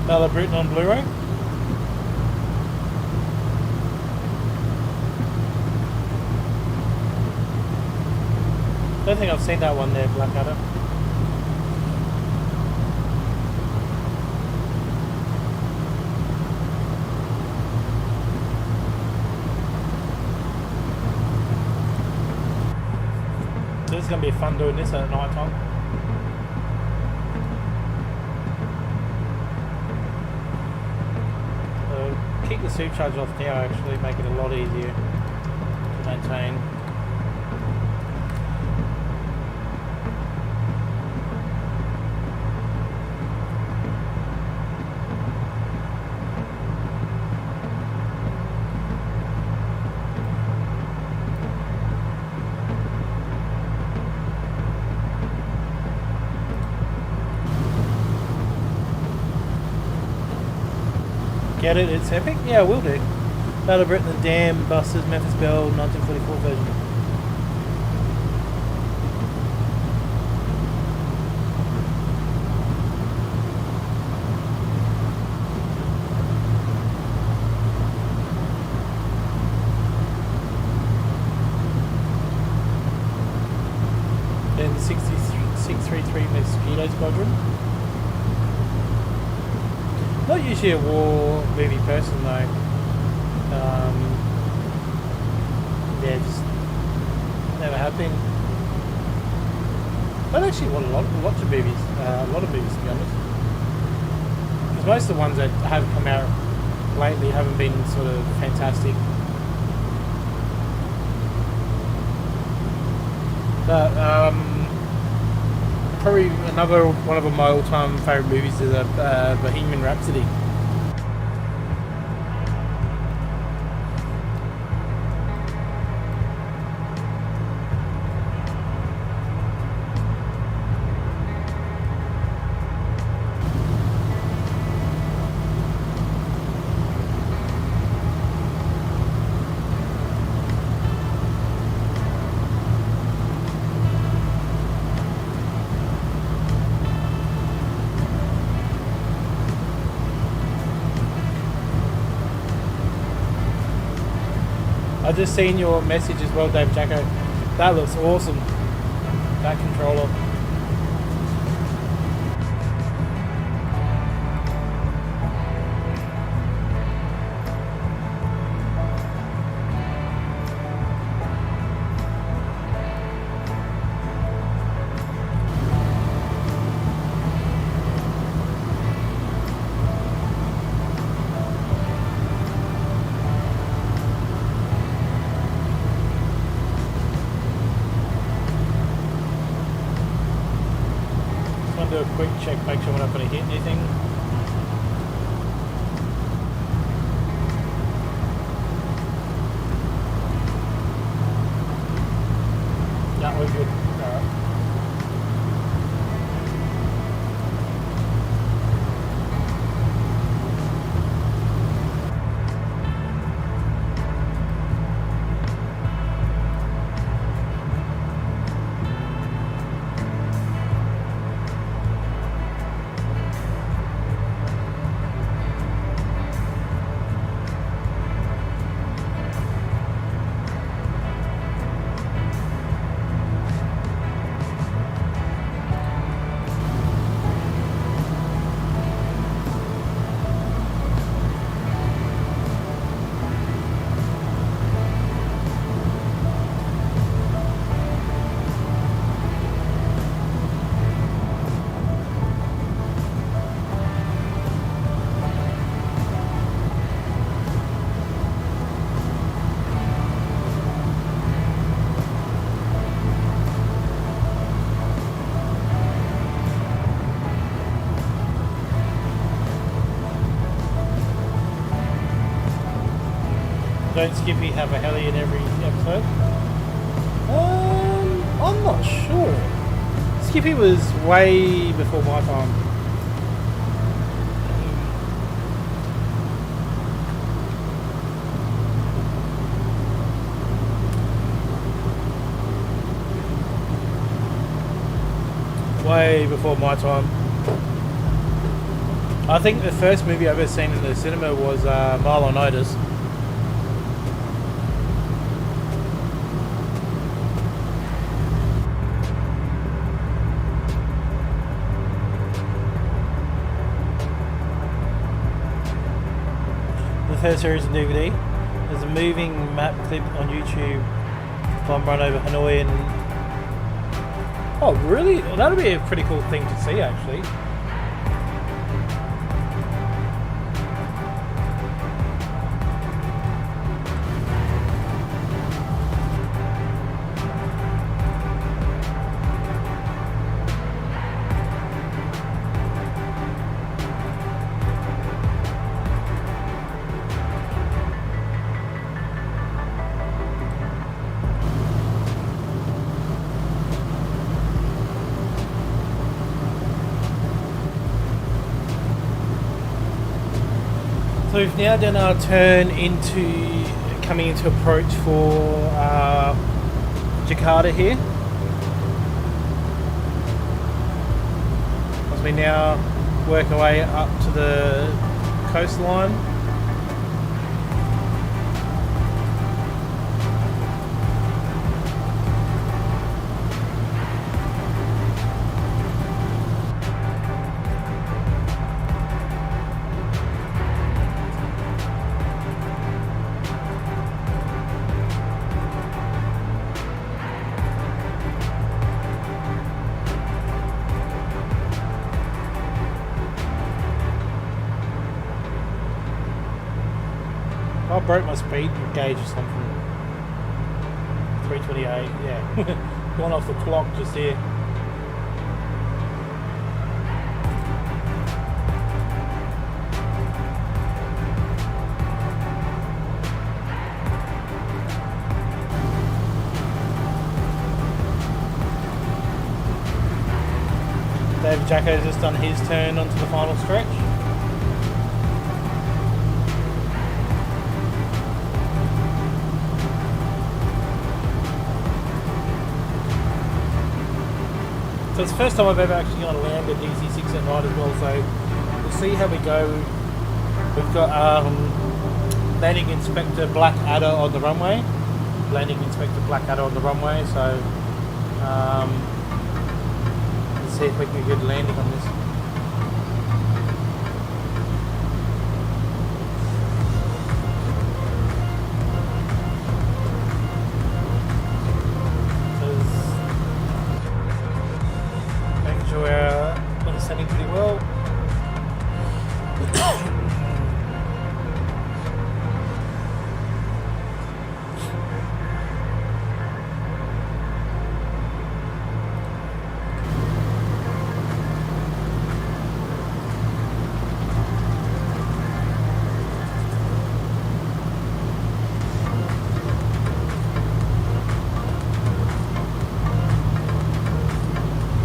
Another Britain on Blu-ray. I don't think I've seen that one there, Blackadder. This is going to be fun doing this at night time. Keep the supercharge off now, actually make it a lot easier to maintain. Get it? It's epic? Yeah, will do. Battle of Britain, the Dam, Busters, Memphis Belle, 1944 version. Then 633 Mosquito Squadron. Not usually a war movie person though. Yeah, just never have been. I'd actually want lots of movies, a lot of movies to be honest. Because most of the ones that have come out lately haven't been sort of fantastic. But probably another one of my all-time favourite movies is Bohemian Rhapsody. I just seen your message as well, Dave Jacko. That looks awesome. That controller. Do a quick check, make sure we're not going to hit anything. Yeah, we're good. Alright. don't Skippy have a heli in every episode? I'm not sure. Skippy was way before my time. Way before my time. I think the first movie I've ever seen in the cinema was Mile on Notice. The third series on DVD. There's a moving map clip on YouTube. Bomb run over Hanoi and... Oh, really? Well, that'll be a pretty cool thing to see, actually. So we've now done our turn into coming into approach for Jakarta here. As we now work our way up to the coastline. I broke my speed gauge or something. 328, yeah. Gone off the clock just here. David Jacko's just done his turn onto the final stretch. So it's the first time I've ever actually gone to land a DC6 at night as well, so we'll see how we go. We've got landing inspector Blackadder on the runway. Landing inspector Blackadder on the runway, so let's see if we can get a good landing on this. Setting pretty well.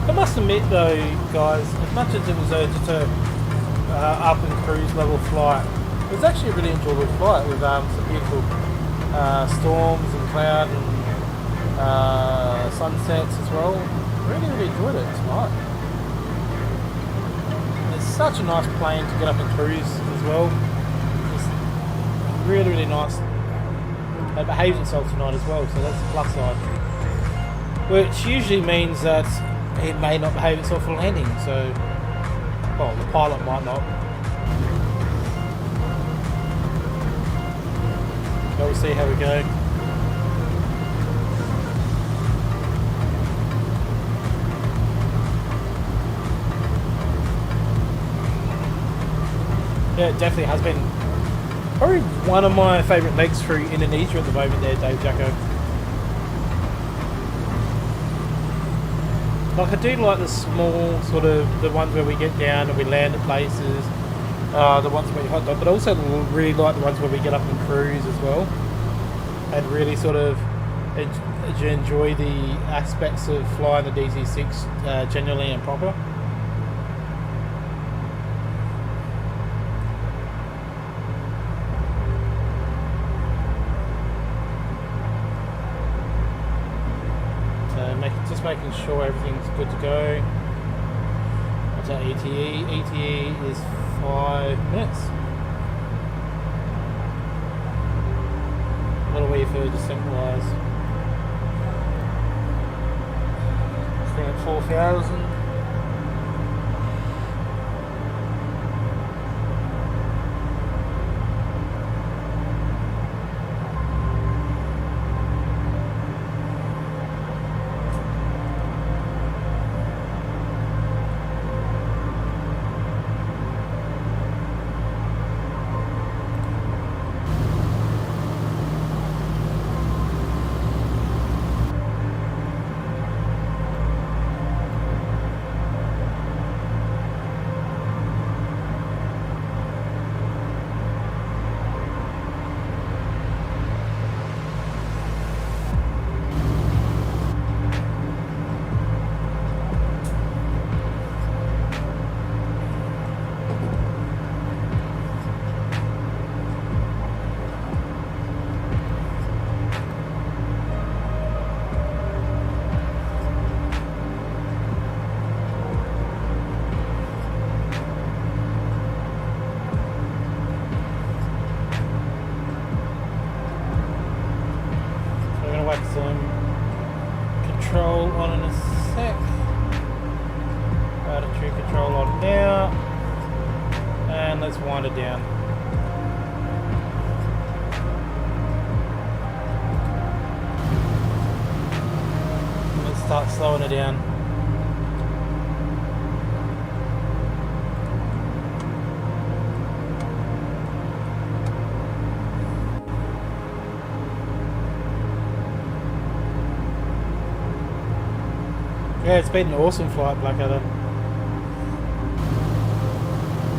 I must admit though, guys, as much as it was just a up and cruise level flight, it was actually a really enjoyable flight with some beautiful storms and cloud and sunsets as well. Really enjoyed it tonight. It's such a nice plane to get up and cruise as well. It's really nice. It behaves itself tonight as well, so that's the plus side. Which usually means that it may not behave itself for landing, so, well, the pilot might not. But we'll see how we go. Yeah, it definitely has been probably one of my favourite legs through Indonesia at the moment there, Dave Jacko. Like, I do like the small sort of, the ones where we get down and we land at places, the ones where we hot dog, but I also really like the ones where we get up and cruise as well. and really sort of enjoy the aspects of flying the DC6 genuinely and proper. Just making sure everything's good to go. What's our ETE? ETE is 5 minutes. What are we for descent wise? Still at 4,000. Some control on in a sec. Battery control on now, and let's wind it down. Let's start slowing it down. Yeah, it's been an awesome flight, Blackadder.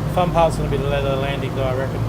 The fun part's going to be the leather landing, though, I reckon.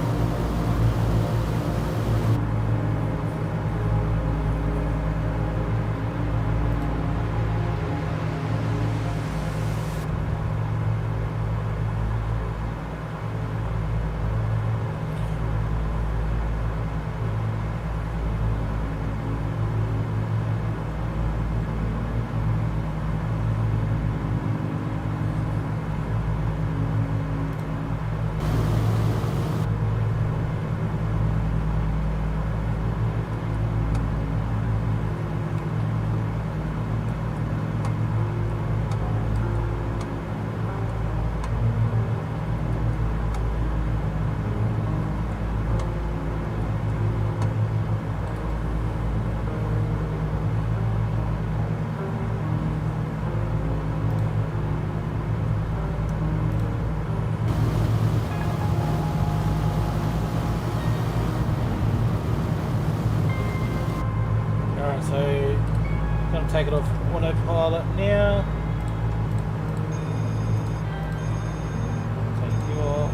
So, gonna take it off autopilot now. Take you off.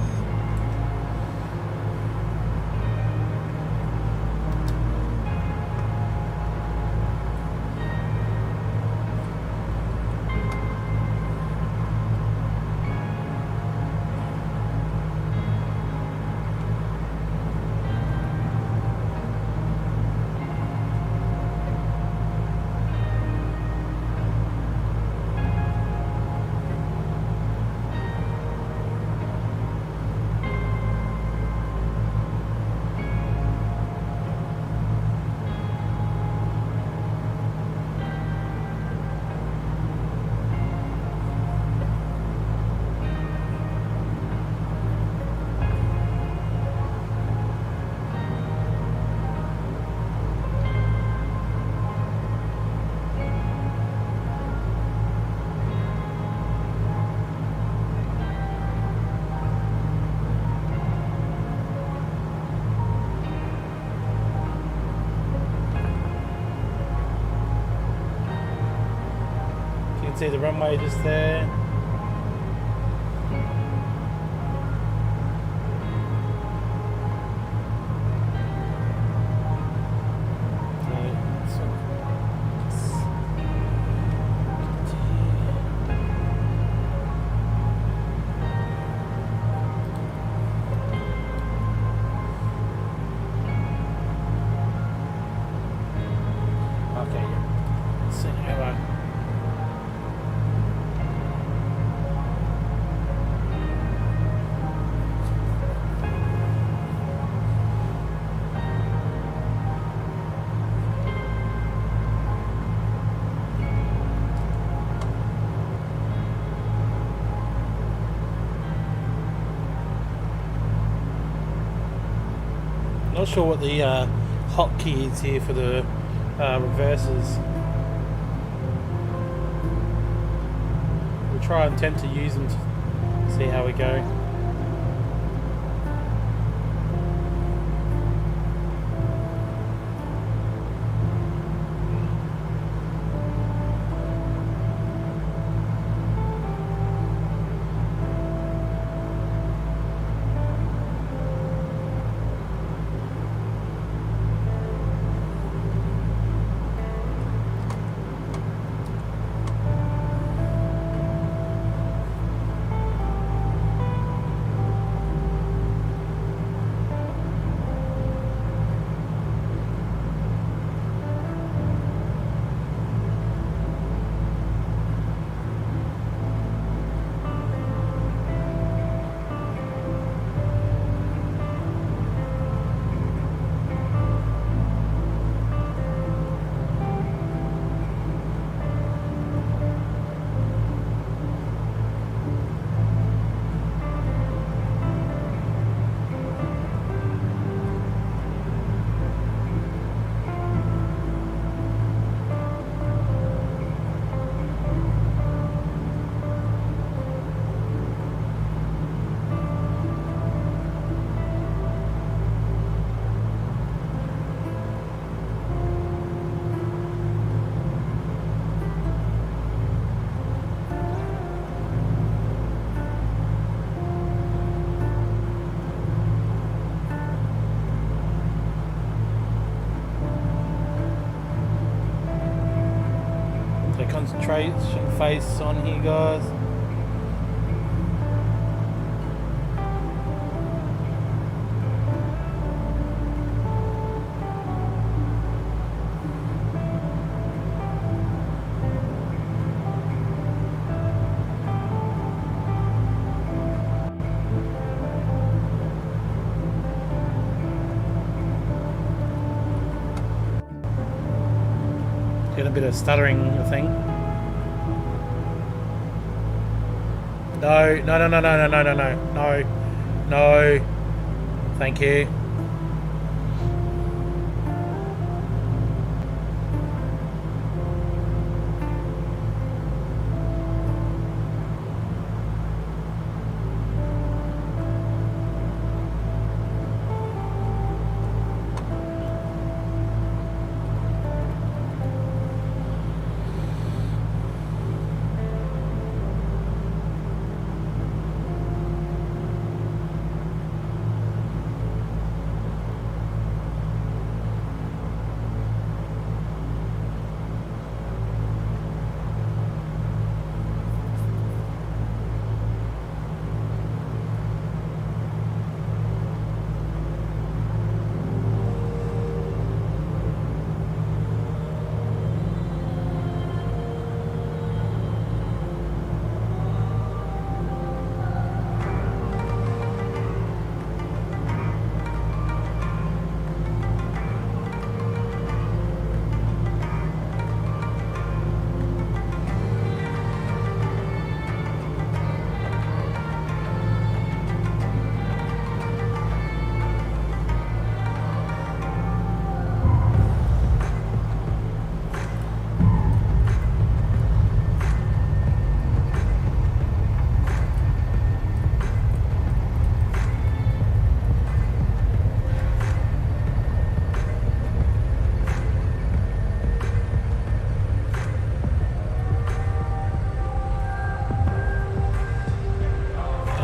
See the runway just there. Not sure what the hotkey is here for the reverses. We'll try and attempt to use them to see how we go. Concentration face on here, guys. Get a bit of stuttering, I think. No, no, no, no, no, no, no, no, no, no. Thank you.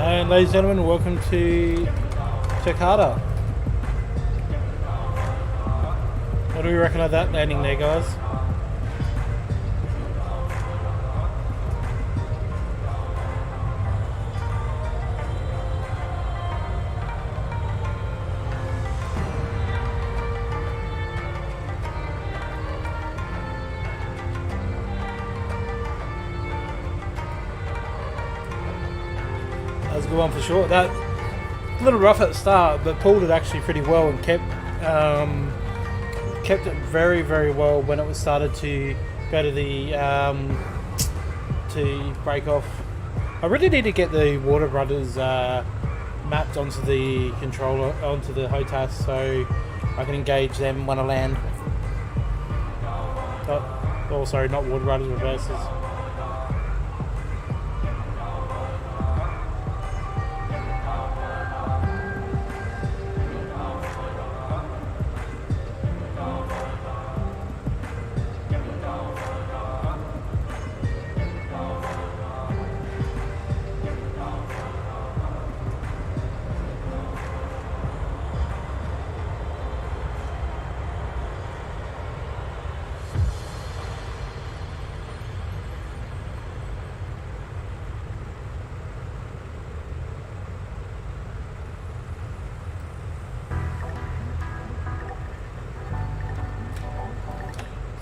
And ladies and gentlemen, welcome to JAKARTA. What do we reckon of that landing there, guys? That was a good one for sure. That a little rough at the start, but pulled it actually pretty well and kept it very, very well when it was started to go to the to break off. I really need to get the water rudders mapped onto the controller, onto the HOTAS, so I can engage them when I land. Oh, sorry, not water riders, reverses.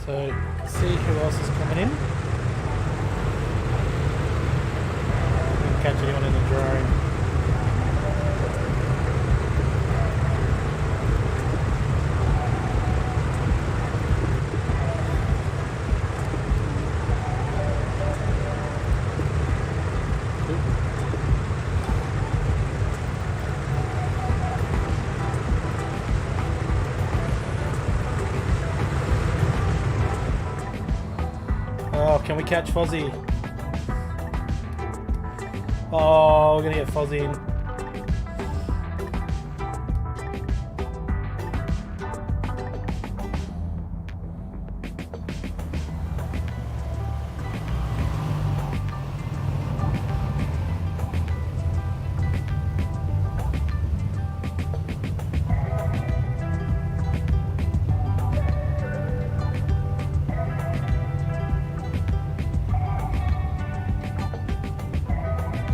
So, see who else is coming in. Didn't catch anyone in the drone. Oh, can we catch Fozzie? Oh, we're gonna get Fozzie in.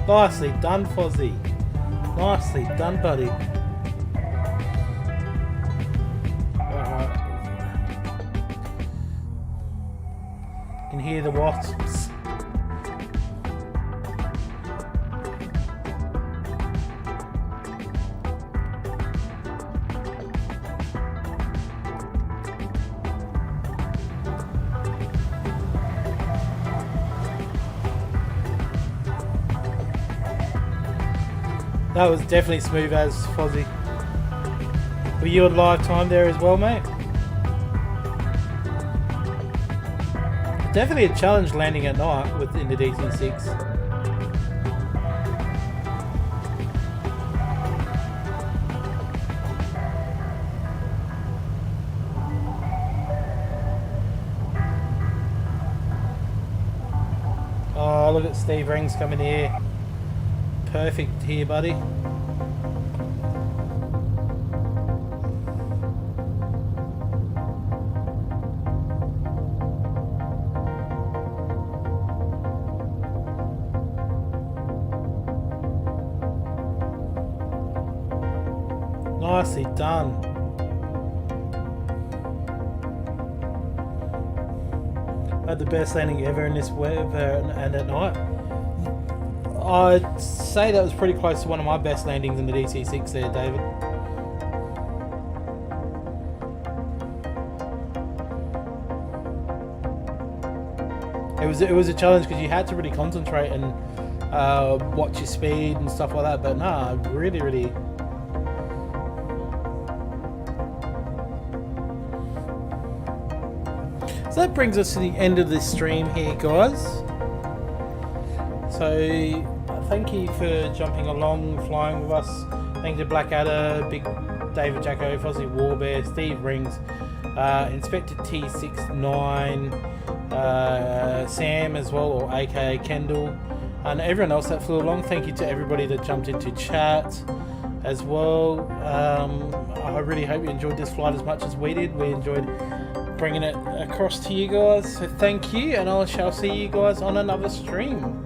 Nicely done, Fozzie. Nicely done, buddy. Alright. Can hear the wasps. That was definitely smooth as Fozzie. Were you on live time there as well, mate? Definitely a challenge landing at night within the DC6. Oh, look at Steve Rings coming here. Perfect here, buddy. Nicely done. I had the best landing ever in this weather and at night. I'd say that was pretty close to one of my best landings in the DC6 there, David. It was a challenge because you had to really concentrate and watch your speed and stuff like that, but nah, really. So that brings us to the end of this stream here, guys. So thank you for jumping along, flying with us. Thank you to Blackadder, Big David Jacko, Fozzie Warbear, Steve Rings, Inspector T69, Sam as well, or aka Kendall, and everyone else that flew along. Thank you to everybody that jumped into chat as well. I really hope you enjoyed this flight as much as we did. We enjoyed bringing it across to you guys, so thank you, and I shall see you guys on another stream.